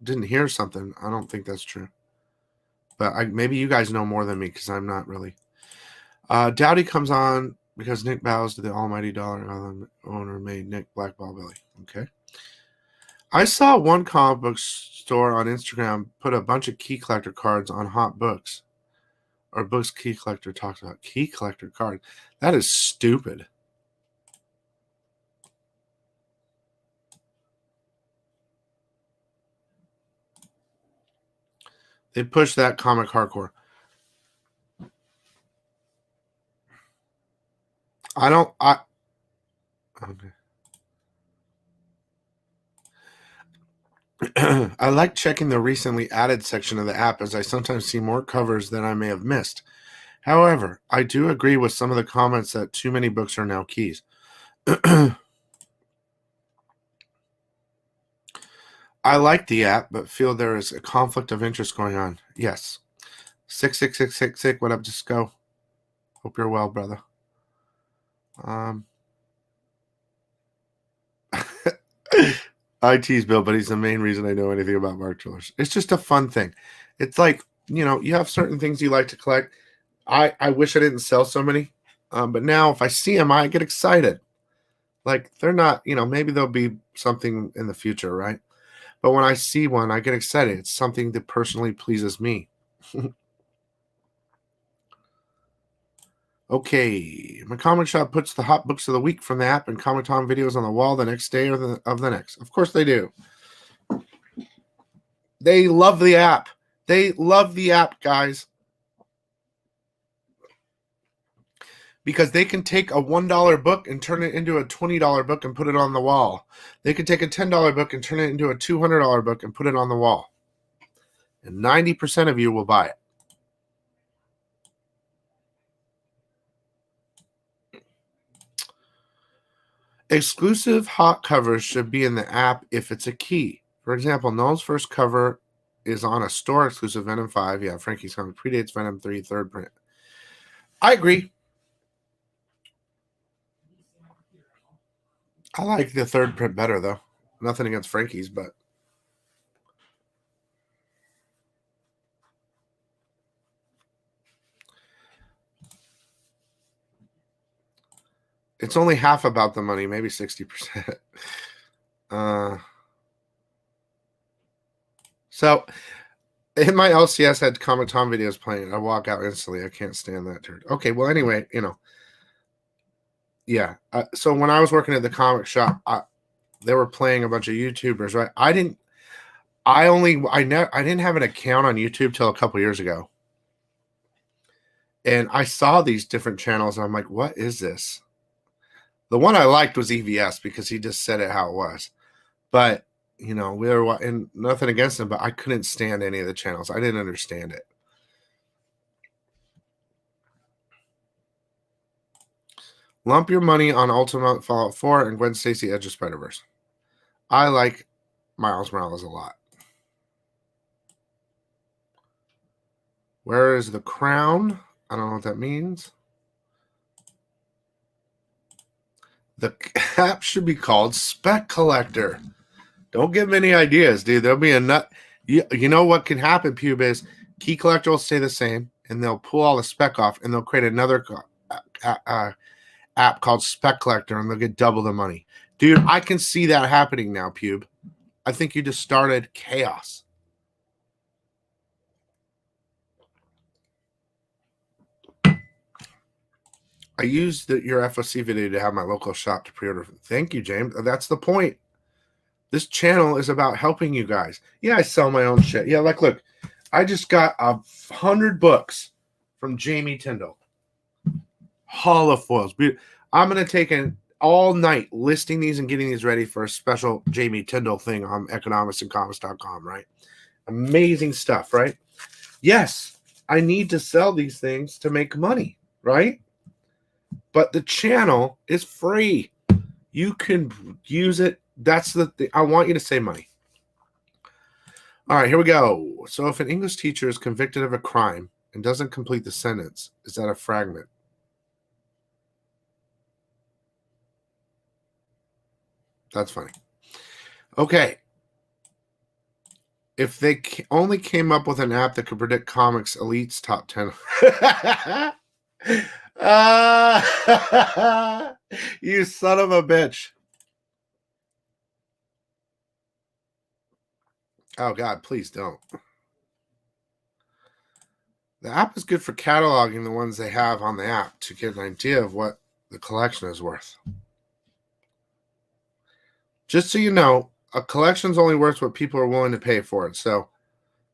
didn't hear something. I don't think that's true. But maybe you guys know more than me because I'm not really. Dowdy comes on because Nick bows to the almighty dollar owner made Nick blackball Billy. Okay. I saw one comic book store on Instagram put a bunch of Key Collector cards on hot books. Or books Key Collector talks about. Key Collector card. That is stupid. They push that comic hardcore. Okay. I like checking the recently added section of the app as I sometimes see more covers than I may have missed. However, I do agree with some of the comments that too many books are now keys. I like the app, but feel there is a conflict of interest going on. Yes. 66666, what up, Disco? Hope you're well, brother. I tease Bill, but he's the main reason I know anything about Mark Jewelers. It's just a fun thing. It's like, you have certain things you like to collect. I wish I didn't sell so many, but now if I see them, I get excited. Like, they're not, maybe there'll be something in the future, right? But when I see one, I get excited. It's something that personally pleases me. Okay, my comic shop puts the hot books of the week from the app and Comic Con videos on the wall the next day or of the next. Of course they do. They love the app. They love the app, guys. Because they can take a $1 book and turn it into a $20 book and put it on the wall. They can take a $10 book and turn it into a $200 book and put it on the wall. And 90% of you will buy it. Exclusive hot covers should be in the app if it's a key. For example, Noel's first cover is on a store exclusive Venom 5. Yeah, Frankie's comic predates Venom 3 third print. I agree. I like the third print better, though. Nothing against Frankie's, but It's only half about the money, maybe 60%. So in my LCS had Comic Tom videos playing. I walk out instantly. I can't stand that turd. Okay, well, anyway, yeah. So when I was working at the comic shop, they were playing a bunch of YouTubers, right? I didn't have an account on YouTube till a couple years ago. And I saw these different channels, and I'm like, what is this? The one I liked was EVS because he just said it how it was. But, we were, and nothing against him, but I couldn't stand any of the channels. I didn't understand it. Lump your money on Ultimate Fallout 4 and Gwen Stacy Edge of Spider-Verse. I like Miles Morales a lot. Where is the crown? I don't know what that means. The app should be called Spec Collector. Don't give me any ideas, dude. There'll be a nut. You know what can happen, Pube, is Key Collector will stay the same, and they'll pull all the spec off, and they'll create another app called Spec Collector, and they'll get double the money. Dude, I can see that happening now, Pube. I think you just started chaos. I used your FOC video to have my local shop to pre-order. Thank you, James. That's the point. This channel is about helping you guys. Yeah, I sell my own shit. Yeah, like, look, I just got 100 books from Jamie Tyndall. Holofoils. I'm going to take all night listing these and getting these ready for a special Jamie Tyndall thing on economicsandcomics.com, right? Amazing stuff, right? Yes, I need to sell these things to make money, right? But the channel is free. You can use it. That's the thing. I want you to save money. All right, here we go. So if an English teacher is convicted of a crime and doesn't complete the sentence, is that a fragment? That's funny. Okay. If they only came up with an app that could predict comics elites top 10. You son of a bitch. Oh, God, please don't. The app is good for cataloging the ones they have on the app to get an idea of what the collection is worth. Just so you know, a collection's only worth what people are willing to pay for it. So,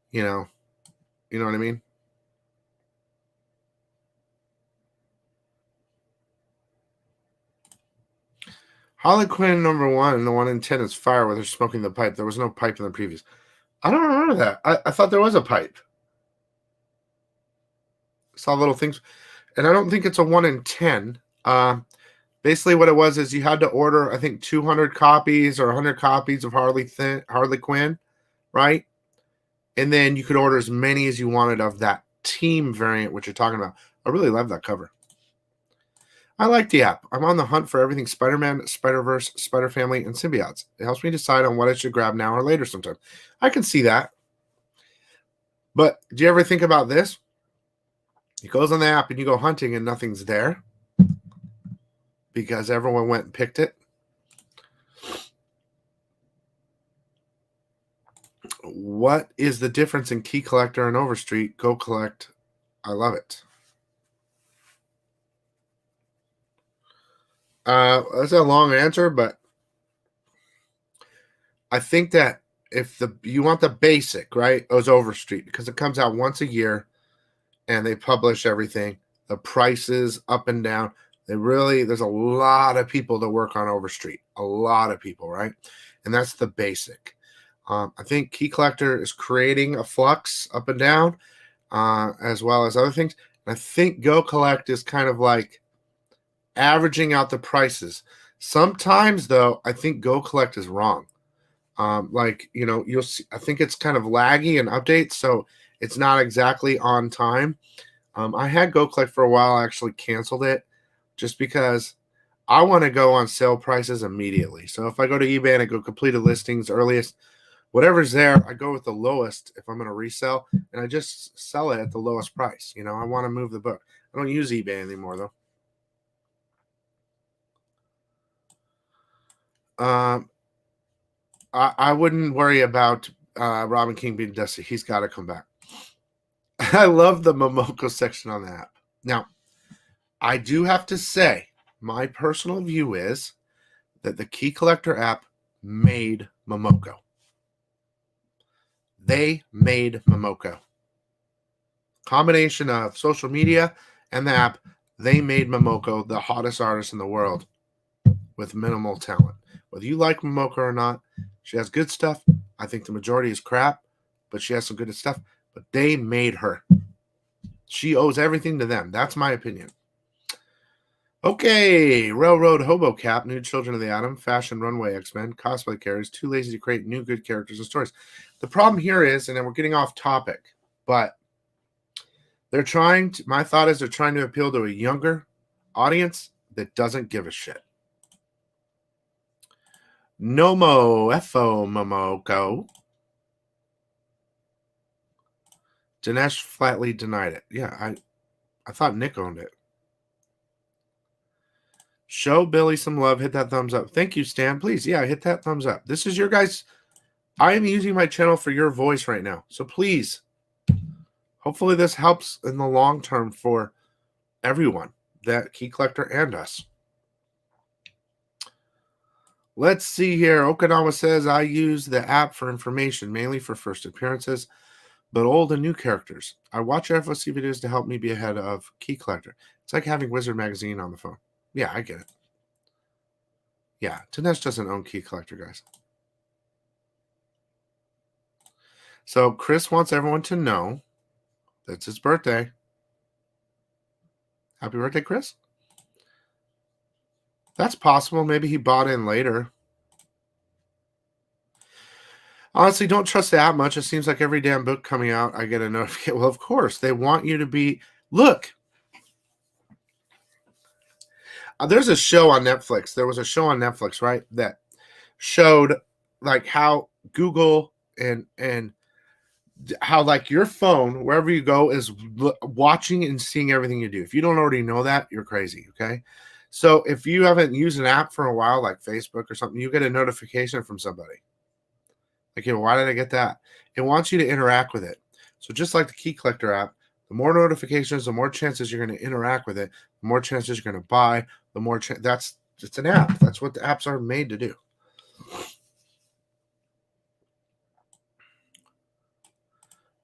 you know what I mean? Harley Quinn #1 and the one in 10 is fire with her smoking the pipe. There was no pipe in the previous. I don't remember that. I thought there was a pipe. Saw little things. And I don't think it's a 1 in 10. Basically what it was is you had to order, I think, 200 copies or 100 copies of Harley Quinn, right? And then you could order as many as you wanted of that team variant, which you're talking about. I really love that cover. I like the app. I'm on the hunt for everything Spider-Man, Spider-Verse, Spider-Family, and symbiotes. It helps me decide on what I should grab now or later sometime. I can see that. But do you ever think about this? It goes on the app and you go hunting and nothing's there because everyone went and picked it. What is the difference in Key Collector and Overstreet? Go collect. I love it. That's a long answer, but I think that if you want the basic, right, it was Overstreet because it comes out once a year and they publish everything. The prices up and down. There's a lot of people that work on Overstreet. A lot of people, right? And that's the basic. I think Key Collector is creating a flux up and down, as well as other things. And I think Go Collect is kind of like averaging out the prices. Sometimes, though, I think Go Collect is wrong. You'll see, I think it's kind of laggy in updates, so it's not exactly on time. I had Go Collect for a while. I actually canceled it just because I want to go on sale prices immediately. So if I go to eBay and I go completed listings, earliest, whatever's there, I go with the lowest if I'm going to resell, and I just sell it at the lowest price. I want to move the book. I don't use eBay anymore, though. I wouldn't worry about Robin King being dusty. He's got to come back. I love the Momoko section on the app. Now, I do have to say, my personal view is that the Key Collector app made Momoko. They made Momoko. Combination of social media and the app, they made Momoko the hottest artist in the world with minimal talent. Whether you like Momoko or not, she has good stuff. I think the majority is crap, but she has some good stuff. But they made her. She owes everything to them. That's my opinion. Okay, Railroad Hobo Cap, New Children of the Atom, Fashion Runway X-Men, Cosplay Carriers, too lazy to create new good characters and stories. The problem here is, and then we're getting off topic, but they're trying to, my thought is they're trying to appeal to a younger audience that doesn't give a shit. Nomo Efo Momoko. Dinesh flatly denied it. Yeah, I thought Nick owned it. Show Billy some love. Hit that thumbs up. Thank you, Stan. Please, yeah, hit that thumbs up. This is your guys. I am using my channel for your voice right now. So please, hopefully this helps in the long term for everyone, that Key Collector and us. Let's see here. Okinawa says, I use the app for information, mainly for first appearances, but old and new characters. I watch FOC videos to help me be ahead of Key Collector. It's like having Wizard Magazine on the phone. Yeah, I get it. Yeah, Dinesh doesn't own Key Collector, guys. So Chris wants everyone to know that's his birthday. Happy birthday, Chris. That's possible. Maybe he bought in later. Honestly, don't trust the app much. It seems like every damn book coming out, I get a notification. Well, of course, they want you to be. Look, there's a show on Netflix. There was a show on Netflix, right, that showed like how Google and how like your phone, wherever you go, is watching and seeing everything you do. If you don't already know that, you're crazy. Okay. So if you haven't used an app for a while, like Facebook or something, you get a notification from somebody. Like, why did I get that? It wants you to interact with it. So just like the Key Collector app, the more notifications, the more chances you're going to interact with it, the more chances you're going to buy, the more that's it's an app. That's what the apps are made to do.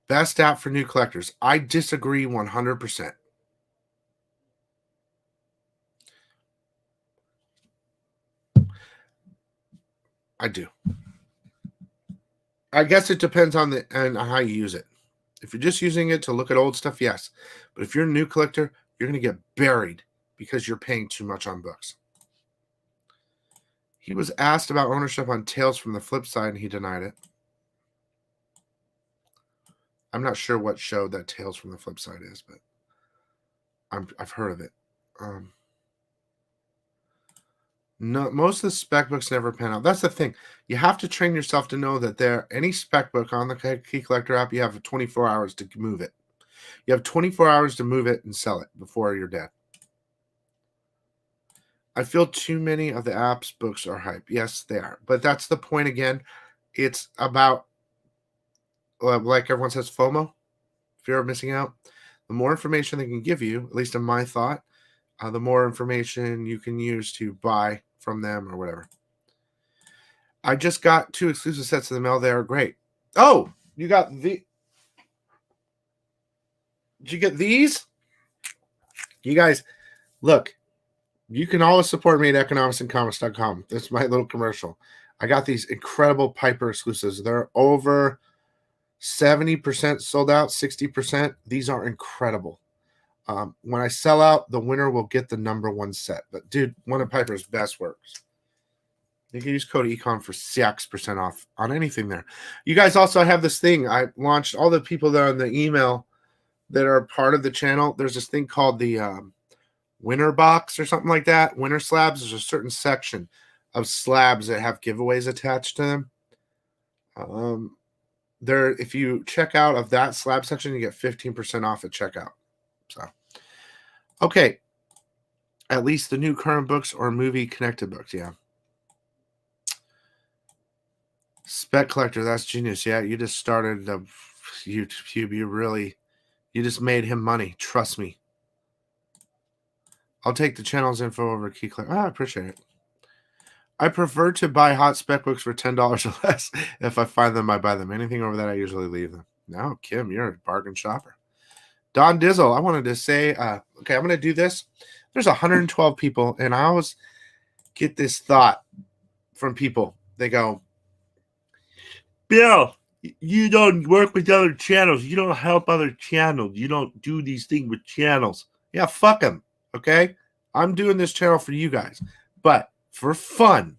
Best app for new collectors. I disagree 100%. I do. I guess it depends on how you use it. If you're just using it to look at old stuff, yes. But if you're a new collector, you're going to get buried because you're paying too much on books. He was asked about ownership on Tales from the Flip Side, and he denied it. I'm not sure what show that Tales from the Flip Side is, but I've heard of it. No, most of the spec books never pan out. That's the thing. You have to train yourself to know that any spec book on the Key Collector app, you have 24 hours to move it. You have 24 hours to move it and sell it before you're dead. I feel too many of the app's books are hype. Yes, they are. But that's the point again. It's about, like everyone says, FOMO, fear of missing out. The more information they can give you, at least in my thought, the more information you can use to buy from them or whatever. I just got 2 exclusive sets in the mail. They are great. Oh, you got the... Did you get these? You guys, look, you can always support me at economicsandcomics.com. That's my little commercial. I got these incredible Piper exclusives. They're over 70% sold out, 60%. These are incredible. When I sell out, the winner will get the #1 set. But, dude, one of Piper's best works. You can use code ECON for 6% off on anything there. You guys also have this thing. I launched all the people that are in the email that are part of the channel. There's this thing called the winner box or something like that. Winner slabs. There's a certain section of slabs that have giveaways attached to them. If you check out of that slab section, you get 15% off at checkout. So, okay. At least the new current books or movie connected books, yeah. Spec Collector, that's genius. Yeah, you just started YouTube. You just made him money. Trust me. I'll take the channel's info over Key Collector. I appreciate it. I prefer to buy hot spec books for $10 or less. If I find them, I buy them. Anything over that, I usually leave them. No, Kim, you're a bargain shopper. Don Dizzle, I wanted to say, okay, I'm going to do this. There's 112 people, and I always get this thought from people. They go, Bill, you don't work with other channels. You don't help other channels. You don't do these things with channels. Yeah, fuck them, okay? I'm doing this channel for you guys. But for fun,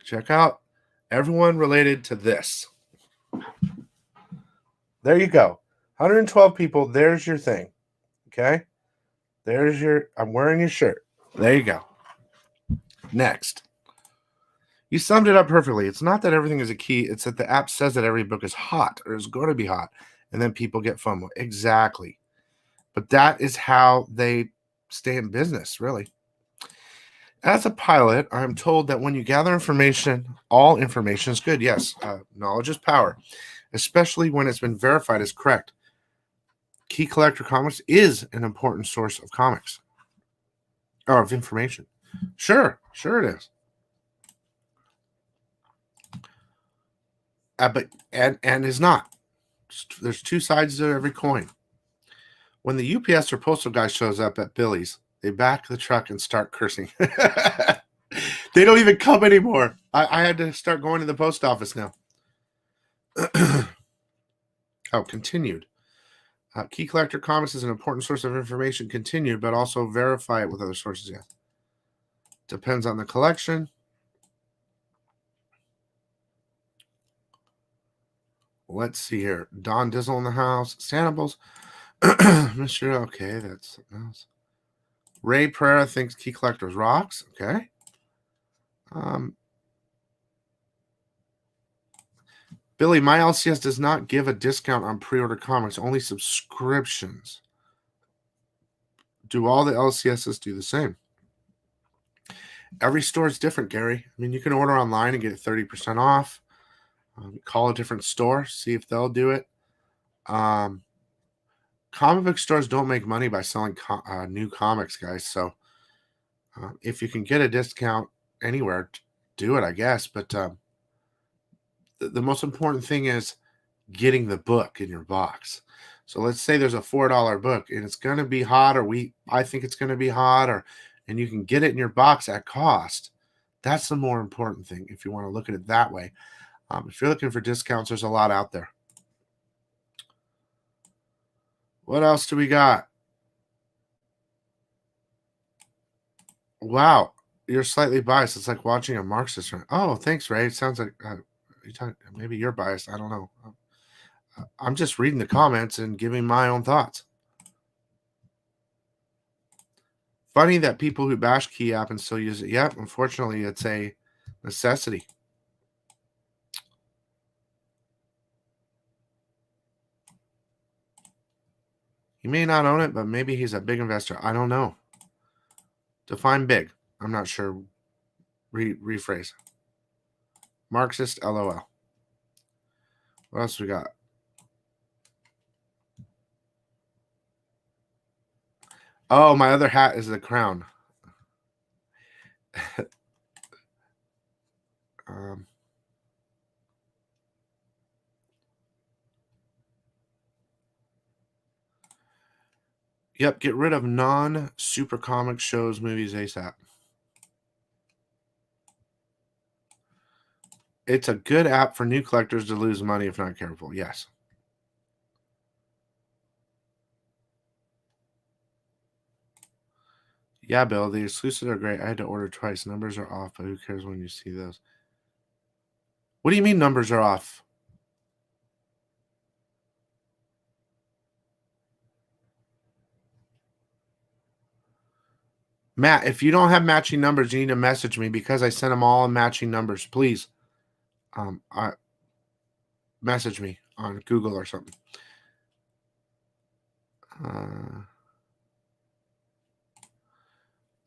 check out everyone related to this. There you go. 112 people. There's your thing. Okay? There's your, I'm wearing your shirt. There you go. Next. You summed it up perfectly. It's not that everything is a key. It's that the app says that every book is hot or is going to be hot. And then people get FOMO. Exactly. But that is how they stay in business, really. As a pilot, I'm told that when you gather information, all information is good. Yes, knowledge is power, especially when it's been verified as correct. Key Collector Comics is an important source of comics or of information. Sure it is. But is not. There's two sides to every coin. When the UPS or postal guy shows up at Billy's, they back the truck and start cursing. They don't even come anymore. I had to start going to the post office now. Oh, continued. Key Collector Comics is an important source of information. Continued, but also verify it with other sources. Yeah. Depends on the collection. Let's see here. Don Dizzle in the house. Santables. Mr. Okay, that's something else. Ray Pereira thinks Key Collectors rocks. Okay. Billy, my LCS does not give a discount on pre-order comics, only subscriptions. Do all the LCSs do the same? Every store is different, Gary. I mean, you can order online and get 30% off. Call a different store, see if they'll do it. Comic book stores don't make money by selling new comics, guys. So if you can get a discount anywhere, do it, I guess. But the most important thing is getting the book in your box. So let's say there's a $4 book and it's going to be hot, or I think it's going to be hot, and you can get it in your box at cost. That's the more important thing if you want to look at it that way. If you're looking for discounts, there's a lot out there. What else do we got? Wow, you're slightly biased. It's like watching a Marxist. Oh, thanks, Ray. It sounds like maybe you're biased. I don't know. I'm just reading the comments and giving my own thoughts. Funny that people who bash Key app and still use it. Yep, unfortunately, it's a necessity. He may not own it, but maybe he's a big investor. I don't know. Define big. I'm not sure. Rephrase. Marxist, LOL. What else we got? Oh, my other hat is the crown. Yep, get rid of non-super comic shows, movies, ASAP. It's a good app for new collectors to lose money if not careful. Yes. Yeah, Bill, the exclusives are great. I had to order twice. Numbers are off, but who cares when you see those? What do you mean numbers are off? Matt, if you don't have matching numbers, you need to message me because I sent them all in matching numbers. Please, message me on Google or something.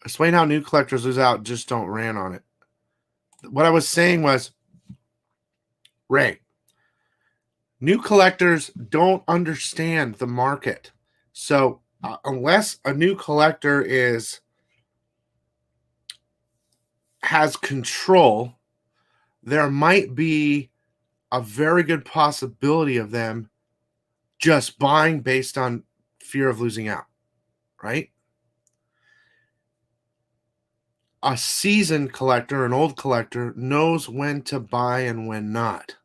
Explain how new collectors lose out. Just don't ran on it. what I was saying was, Ray, new collectors don't understand the market. So unless a new collector has control, there might be a very good possibility of them just buying based on fear of losing out, right? A seasoned collector, an old collector, knows when to buy and when not.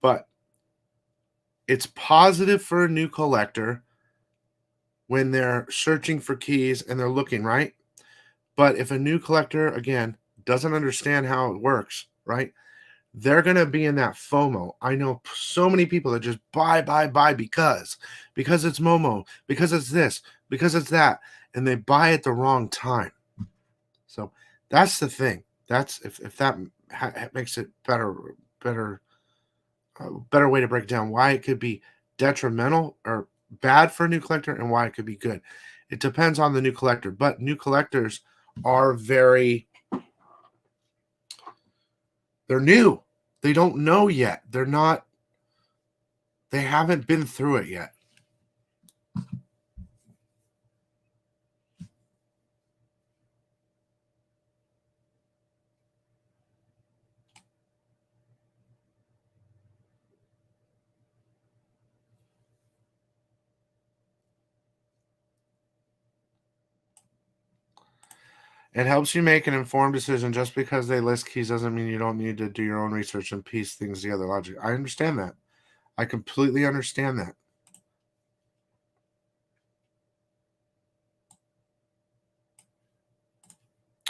But it's positive for a new collector when they're searching for keys and they're looking, right? But if a new collector, again, doesn't understand how it works, right? They're going to be in that FOMO. I know so many people that just buy because it's Momo, because it's this, because it's that, and they buy at the wrong time. So that's the thing. That's if that makes it better way to break down why it could be detrimental or bad for a new collector and why it could be good. It depends on the new collector, but new collectors are they're new. They don't know yet. They haven't been through it yet. It helps you make an informed decision. Just because they list keys doesn't mean you don't need to do your own research and piece things together logically. I understand that. I completely understand that.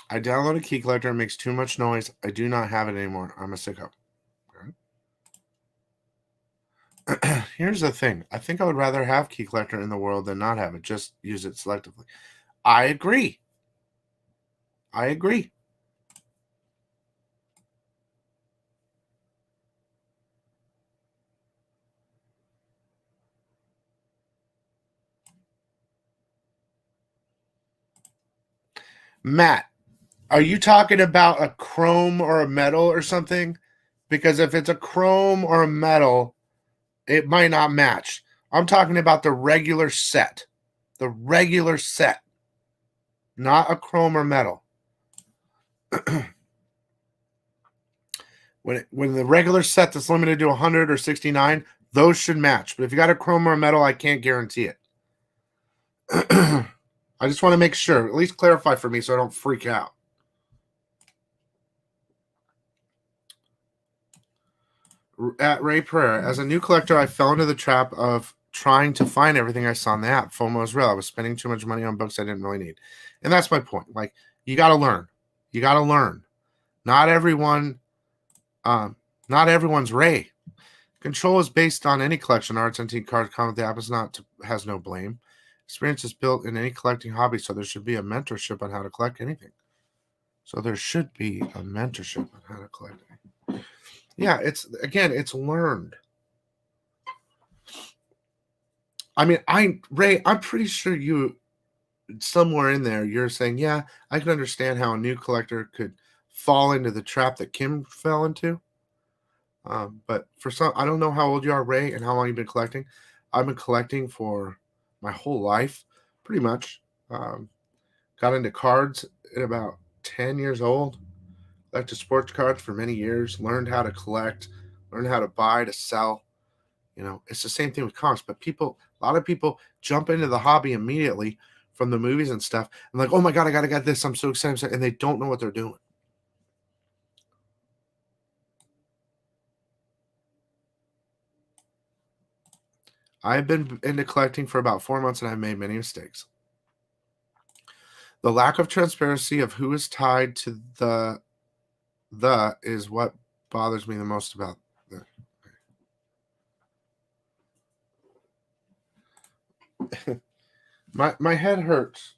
I downloaded Key Collector. It makes too much noise. I do not have it anymore. I'm a sicko. Here's the thing. I think I would rather have Key Collector in the world than not have it. Just use it selectively. I agree. Matt, are you talking about a chrome or a metal or something? Because if it's a chrome or a metal, it might not match. I'm talking about the regular set. The regular set. Not a chrome or metal. When the regular set that's limited to 100 or 69, those should match. But if you got a chrome or a metal, I can't guarantee it. I just want to make sure, at least clarify for me so I don't freak out. At Ray Prayer, as a new collector, I fell into the trap of trying to find everything I saw in the app. FOMO is real. I was spending too much money on books I didn't really need. And that's my point. Like, you got to learn. You got to learn. Not everyone's Ray. Control is based on any collection. Arts, antique cards, comic. The app has no blame. Experience is built in any collecting hobby, so there should be a mentorship on how to collect anything. Yeah, it's learned. I mean, Ray, I'm pretty sure you somewhere in there you're saying, yeah, I can understand how a new collector could fall into the trap that Kim fell into. But for some, I don't know how old you are, Ray, and how long you've been collecting. I've been collecting for my whole life, pretty much. Got into cards at about 10 years old. Collected sports cards for many years. Learned how to collect. Learned how to buy, to sell. It's the same thing with comics. But a lot of people jump into the hobby immediately from the movies and stuff, and like, oh my god, I gotta get this. I'm so excited, and they don't know what they're doing. I've been into collecting for about 4 months, and I've made many mistakes. The lack of transparency of who is tied to the is what bothers me the most about the. My head hurts.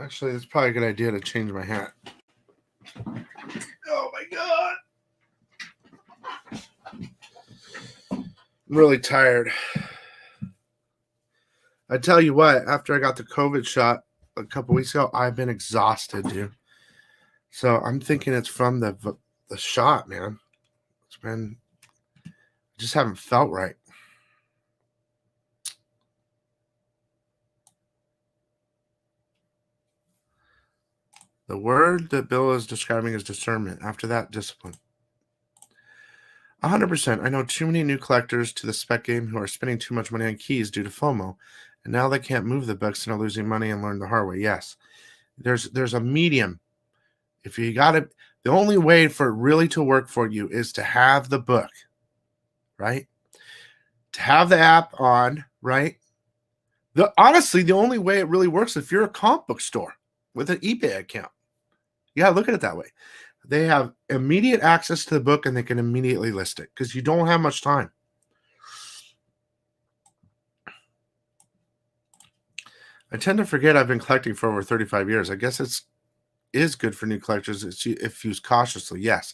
Actually, it's probably a good idea to change my hat. Oh my god. I'm really tired. I tell you what, after I got the COVID shot a couple weeks ago, I've been exhausted, dude. So I'm thinking it's from the shot, man. It's been, just haven't felt right. The word that Bill is describing is discernment. After that, discipline. 100%. I know too many new collectors to the spec game who are spending too much money on keys due to FOMO, and now they can't move the books and are losing money and learn the hard way. Yes, there's a medium. If you got it, the only way for it really to work for you is to have the book, right? To have the app on, right? Honestly, the only way it really works is if you're a comic book store with an eBay account. Yeah, look at it that way. They have immediate access to the book and they can immediately list it because you don't have much time. I tend to forget I've been collecting for over 35 years. I guess it is good for new collectors if used cautiously. Yes.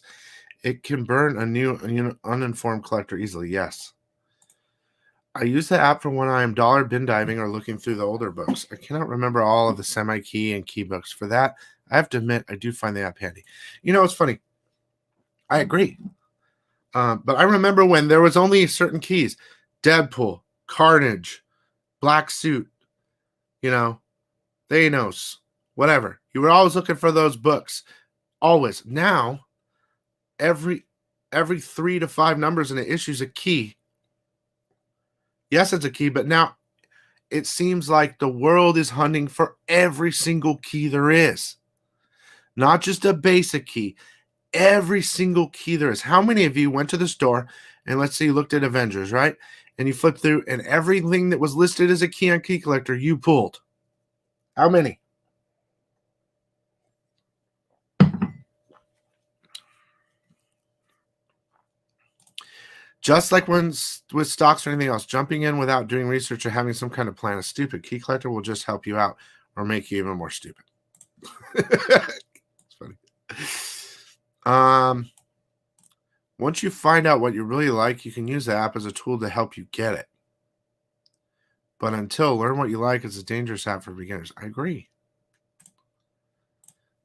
It can burn a new uninformed collector easily. Yes. I use the app for when I am dollar bin diving or looking through the older books. I cannot remember all of the semi-key and key books. For that, I have to admit, I do find the app handy. You know, it's funny. I agree. But I remember when there was only certain keys. Deadpool, Carnage, Black Suit, you know, Thanos, whatever. You were always looking for those books. Always. Now, every 3 to 5 numbers in it issues a key. Yes, it's a key, but now it seems like the world is hunting for every single key there is. Not just a basic key. Every single key there is. How many of you went to the store and let's say you looked at Avengers, right? And you flipped through and everything that was listed as a key on Key Collector, you pulled. How many? Just like when with stocks or anything else, jumping in without doing research or having some kind of plan is stupid. Key Collector will just help you out or make you even more stupid. It's funny. Once you find out what you really like, you can use the app as a tool to help you get it. But until learn what you like is a dangerous app for beginners. I agree.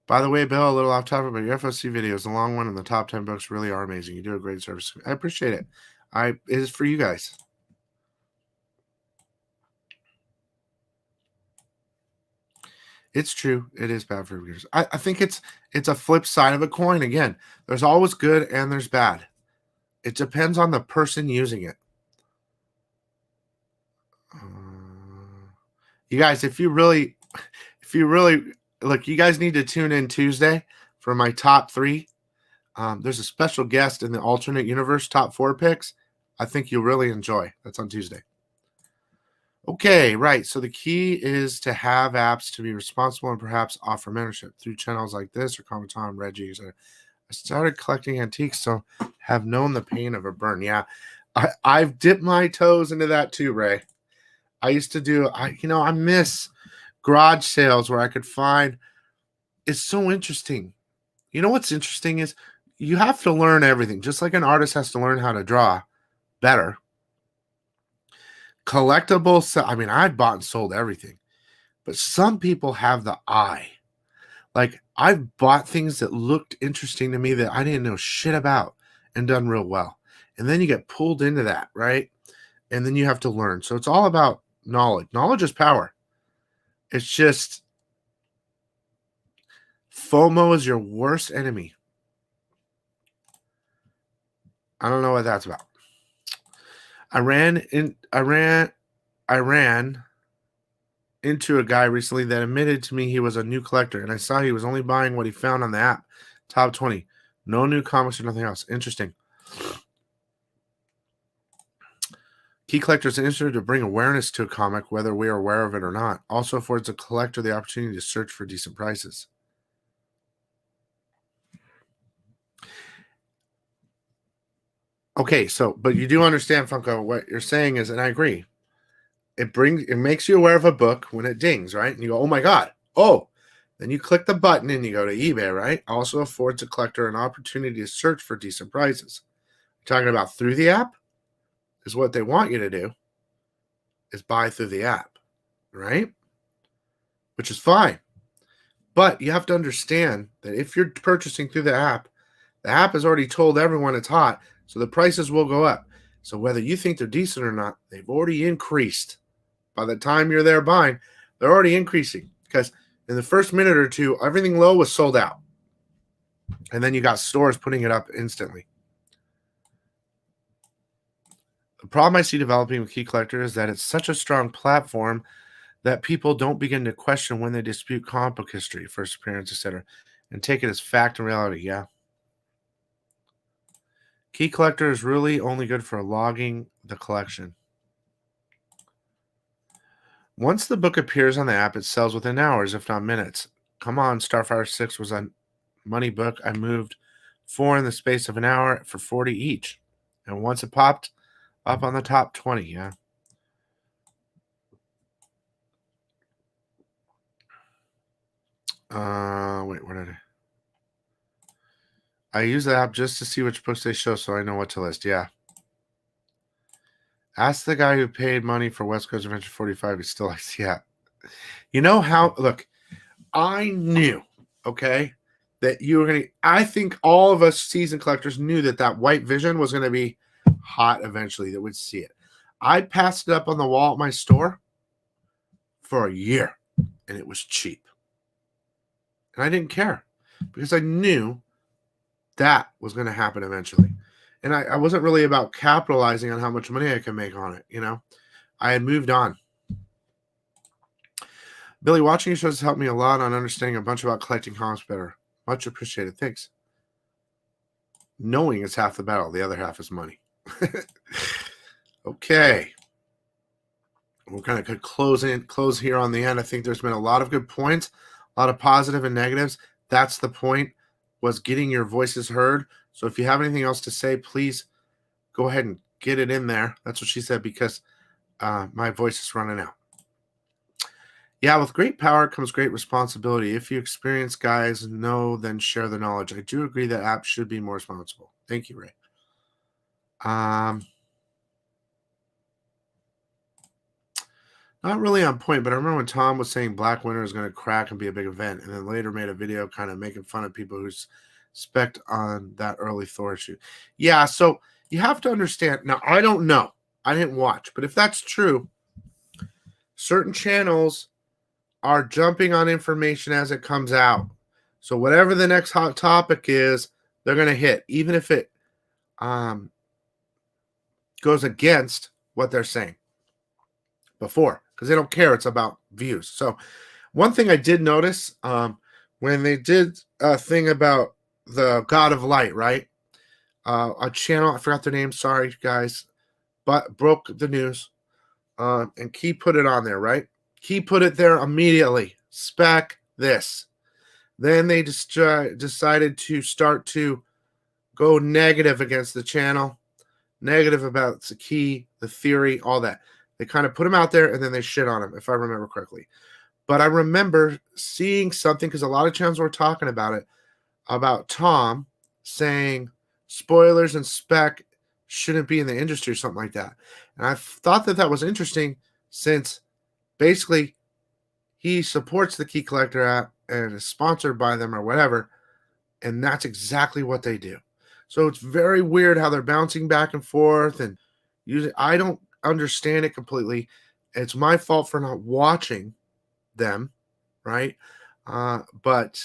By the way, Bill, a little off topic, but your FOC videos, the long one and the top 10 books really are amazing. You do a great service. I appreciate it. It is for you guys. It's true. It is bad for beginners. I think it's a flip side of a coin. Again, there's always good and there's bad. It depends on the person using it. You guys, if you really look, you guys need to tune in Tuesday for my top 3. There's a special guest in the alternate universe top 4 picks. I think you'll really enjoy. That's on Tuesday. Okay, right. So the key is to have apps to be responsible and perhaps offer mentorship through channels like this or Comic Tom, Reggie, etc. I started collecting antiques, so have known the pain of a burn. Yeah, I've dipped my toes into that too, Ray. I used to do, I miss garage sales where I could find. It's so interesting. You know what's interesting is you have to learn everything, just like an artist has to learn how to draw better. Collectibles, I mean, I bought and sold everything, but some people have the eye. Like, I've bought things that looked interesting to me that I didn't know shit about and done real well. And then you get pulled into that, right? And then you have to learn. So it's all about knowledge. Knowledge is power. It's just FOMO is your worst enemy. I don't know what that's about. I ran into a guy recently that admitted to me he was a new collector, and I saw he was only buying what he found on the app. Top 20. No new comics or nothing else. Interesting. Key collectors are interested to bring awareness to a comic, whether we are aware of it or not. Also affords a collector the opportunity to search for decent prices. Okay, so, but you do understand, Funko, what you're saying is, and I agree, it makes you aware of a book when it dings, right? And you go, oh my God. Oh, then you click the button and you go to eBay, right? Also affords a collector an opportunity to search for decent prices. You're talking about through the app is what they want you to do is buy through the app, right? Which is fine. But you have to understand that if you're purchasing through the app has already told everyone it's hot, so the prices will go up. So whether you think they're decent or not, they've already increased. By the time you're there buying, they're already increasing because in the first minute or two, everything low was sold out. And then you got stores putting it up instantly. The problem I see developing with Key Collector is that it's such a strong platform that people don't begin to question when they dispute comic book history, first appearance, etc., and take it as fact and reality. Yeah. Key Collector is really only good for logging the collection. Once the book appears on the app, it sells within hours, if not minutes. Come on, Starfire 6 was a money book. I moved 4 in the space of an hour for 40 each. And once it popped up on the top 20, yeah. Wait, where did I use the app just to see which books they show so I know what to list. Yeah. Ask the guy who paid money for West Coast Adventure 45. He still likes the app. You know how, look, I knew, okay, that you were going to, I think all of us season collectors knew that White Vision was going to be hot eventually, that would see it. I passed it up on the wall at my store for a year, and it was cheap. And I didn't care because I knew that was going to happen eventually. And I wasn't really about capitalizing on how much money I could make on it, you know. I had moved on. Billy, watching your shows has helped me a lot on understanding a bunch about collecting comics better. Much appreciated. Thanks. Knowing is half the battle. The other half is money. Okay. We're kind of close here on the end. I think there's been a lot of good points, a lot of positive and negatives. That's the point, was getting your voices heard. So if you have anything else to say, please go ahead and get it in there. That's what she said, because my voice is running out. Yeah, with great power comes great responsibility. If you experienced guys know, then share the knowledge. I do agree that apps should be more responsible. Thank you, Ray. Not really on point, but I remember when Tom was saying Black Winter is going to crack and be a big event, and then later made a video kind of making fun of people who's spec'd on that early Thor issue. Yeah, so you have to understand. Now, I don't know. I didn't watch, but if that's true, certain channels are jumping on information as it comes out. So whatever the next hot topic is, they're going to hit, even if it goes against what they're saying before, because they don't care. It's about views. So one thing I did notice when they did a thing about the God of Light, right? A channel, I forgot their name, sorry guys, but broke the news. And Key put it on there, right? Key put it there immediately. Spec this. Then they just decided to start to go negative against the channel, negative about the Key, the theory, all that. They kind of put him out there and then they shit on him, if I remember correctly. But I remember seeing something, because a lot of channels were talking about it, about Tom saying spoilers and spec shouldn't be in the industry or something like that. And I thought that was interesting, since basically he supports the Key Collector app and is sponsored by them or whatever. And that's exactly what they do. So it's very weird how they're bouncing back and forth and using. I don't understand it completely. It's my fault for not watching them, right? But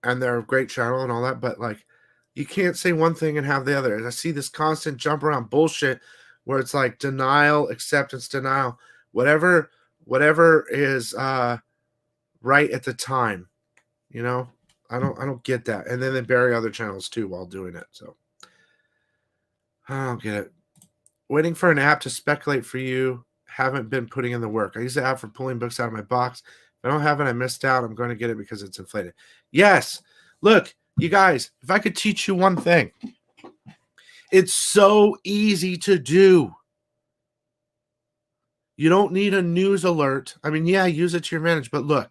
and they're a great channel and all that, but like, you can't say one thing and have the other. And I see this constant jump around bullshit where it's like denial, acceptance, denial, whatever is right at the time. You know, I don't get that. And then they bury other channels too while doing it. So I don't get it. Waiting for an app to speculate for you. Haven't been putting in the work. I use the app for pulling books out of my box. If I don't have it, I missed out. I'm going to get it because it's inflated. Yes. Look, you guys, if I could teach you one thing, it's so easy to do. You don't need a news alert. I mean, yeah, use it to your advantage, but look,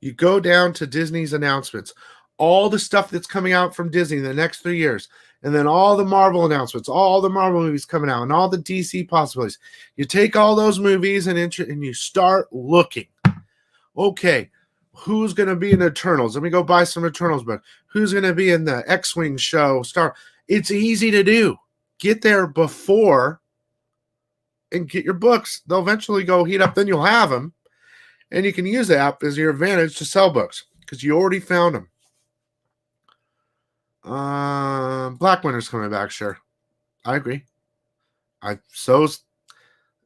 you go down to Disney's announcements, all the stuff that's coming out from Disney in the next 3 years, and then all the Marvel announcements, all the Marvel movies coming out, and all the DC possibilities. You take all those movies and you start looking. Okay, Who's going to be in Eternals? Let me go buy some Eternals book. Who's going to be in the X-Wing show? It's easy to do. Get there before and get your books. They'll eventually go heat up. Then you'll have them. And you can use the app as your advantage to sell books because you already found them. Black Winter's coming back, sure. I agree. I so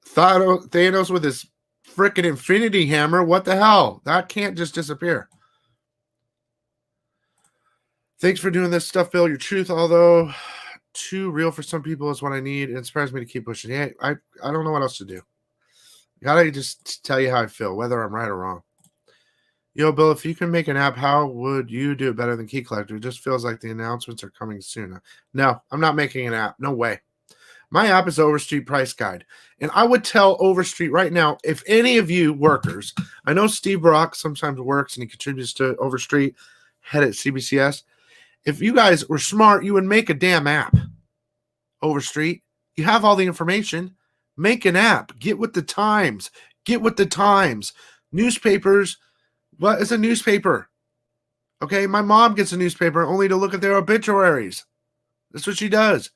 thought Thanos with his freaking Infinity Hammer. What the hell? That can't just disappear. Thanks for doing this stuff, Bill. Your truth, although too real for some people, is what I need. It inspires me to keep pushing. Yeah, I don't know what else to do. Gotta just tell you how I feel, whether I'm right or wrong. Yo, Bill, if you can make an app, how would you do it better than Key Collector? It just feels like the announcements are coming soon. No, I'm not making an app. No way. My app is Overstreet Price Guide. And I would tell Overstreet right now, if any of you workers, I know Steve Brock sometimes works and he contributes to Overstreet, head at CBCS. If you guys were smart, you would make a damn app. Overstreet. You have all the information. Make an app. Get with the times. Get with the times. Newspapers. What is a newspaper? Okay, my mom gets a newspaper only to look at their obituaries. That's what she does.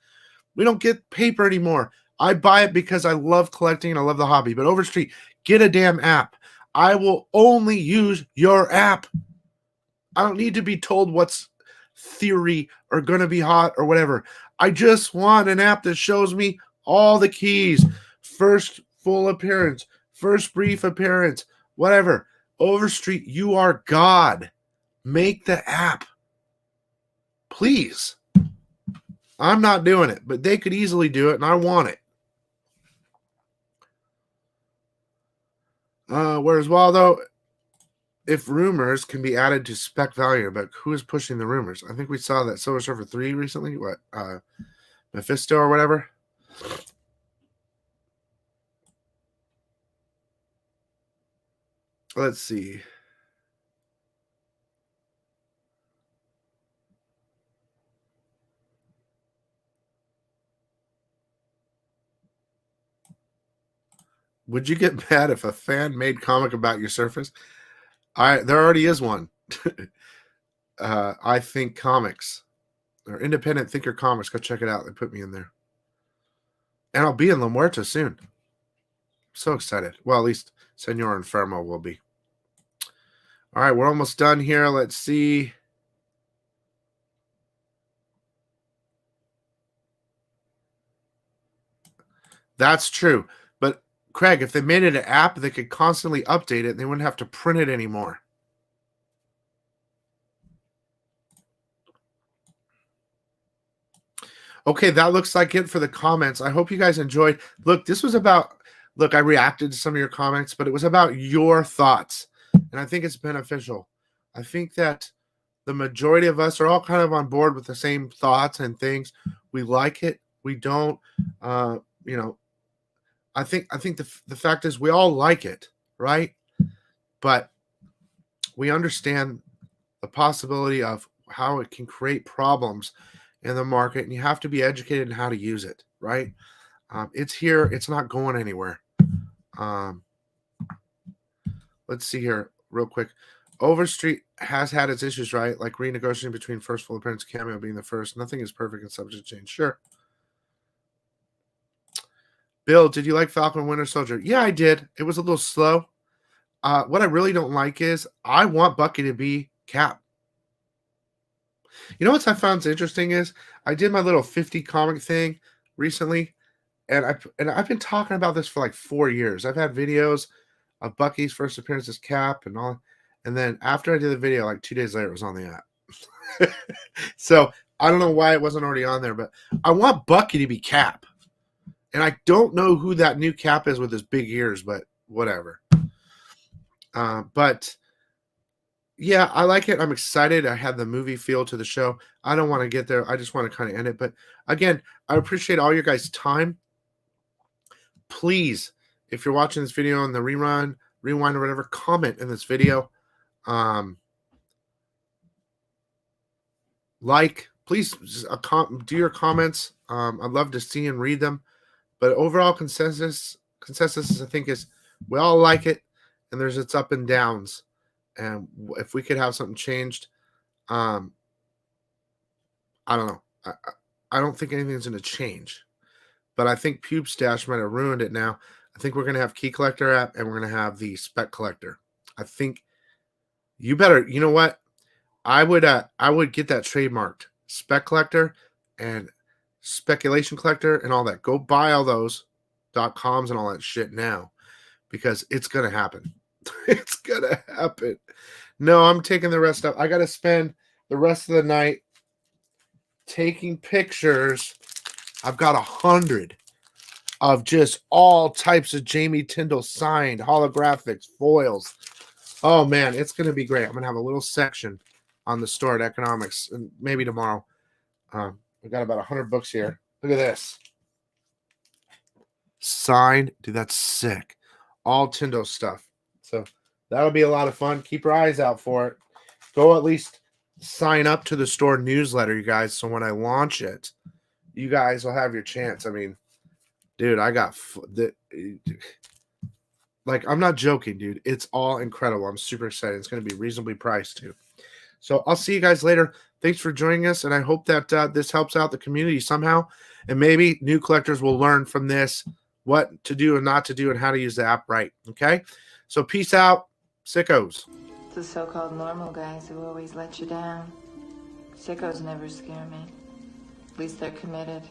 We don't get paper anymore. I buy it because I love collecting and I love the hobby. But Overstreet, get a damn app. I will only use your app. I don't need to be told what's theory or going to be hot or whatever. I just want an app that shows me all the keys. First full appearance, first brief appearance, whatever. Overstreet, you are God. Make the app. Please. I'm not doing it, but they could easily do it, and I want it. Whereas Waldo, if rumors can be added to spec value, but who is pushing the rumors? I think we saw that Silver Surfer 3 recently. What? Mephisto or whatever? Let's see. Would you get mad if a fan made comic about your Surface? There already is one. I Think Comics or Independent Thinker Comics. Go check it out. They put me in there. And I'll be in La Muerta soon. So excited. Well, at least Senor Enfermo will be. All right, we're almost done here. Let's see. That's true. But Craig, if they made it an app, they could constantly update it and they wouldn't have to print it anymore. Okay, that looks like it for the comments. I hope you guys enjoyed. Look, this was about, I reacted to some of your comments, but it was about your thoughts. And I think it's beneficial. I think that the majority of us are all kind of on board with the same thoughts and things. We like it. We don't, I think the fact is we all like it, right? But we understand the possibility of how it can create problems in the market, and you have to be educated in how to use it, right? It's here. It's not going anywhere. Let's see here real quick. Overstreet has had its issues, right? Like renegotiating between first full appearance cameo being the first. Nothing is perfect and subject to change. Sure. Bill, did you like Falcon Winter Soldier? Yeah, I did. It was a little slow. What I really don't like is I want Bucky to be Cap. You know what I found interesting is I did my little 50 comic thing recently, and I've been talking about this for like 4 years. I've had videos of Bucky's first appearance as Cap and all, and then after I did the video, like 2 days later, it was on the app. So I don't know why it wasn't already on there, but I want Bucky to be Cap. And I don't know who that new Cap is with his big ears, but whatever. But yeah, I like it. I'm excited. I have the movie feel to the show. I don't want to get there. I just want to kind of end it. But again, I appreciate all your guys' time. Please, if you're watching this video on the rewind or whatever, comment in this video. Please do your comments. I'd love to see and read them. But overall consensus I think is we all like it, and there's its up and downs. And if we could have something changed, I don't know. I don't think anything's going to change. But I think Pube Stash might have ruined it now. I think we're going to have Key Collector app and we're going to have the Spec Collector. I think you better, you know what? I would get that trademarked. Spec Collector and Speculation Collector and all that. Go buy all those .coms and all that shit now because it's going to happen. It's going to happen. No, I'm taking the rest up. I got to spend the rest of the night taking pictures. I've got 100 of just all types of Jamie Tyndall signed holographics, foils. Oh man, it's going to be great. I'm going to have a little section on the store at Economics, and maybe tomorrow. We got about 100 books here. Look at this. Signed. Dude, that's sick. All Tyndall stuff. So that'll be a lot of fun. Keep your eyes out for it. Go at least sign up to the store newsletter, you guys, so when I launch it, you guys will have your chance. I mean, dude, I got like, I'm not joking, dude. It's all incredible. I'm super excited. It's going to be reasonably priced too. So I'll see you guys later. Thanks for joining us, and I hope that this helps out the community somehow, and maybe new collectors will learn from this what to do and not to do and how to use the app right. Okay? So peace out, sickos. The so-called normal guys who always let you down. Sickos never scare me. At least they're committed.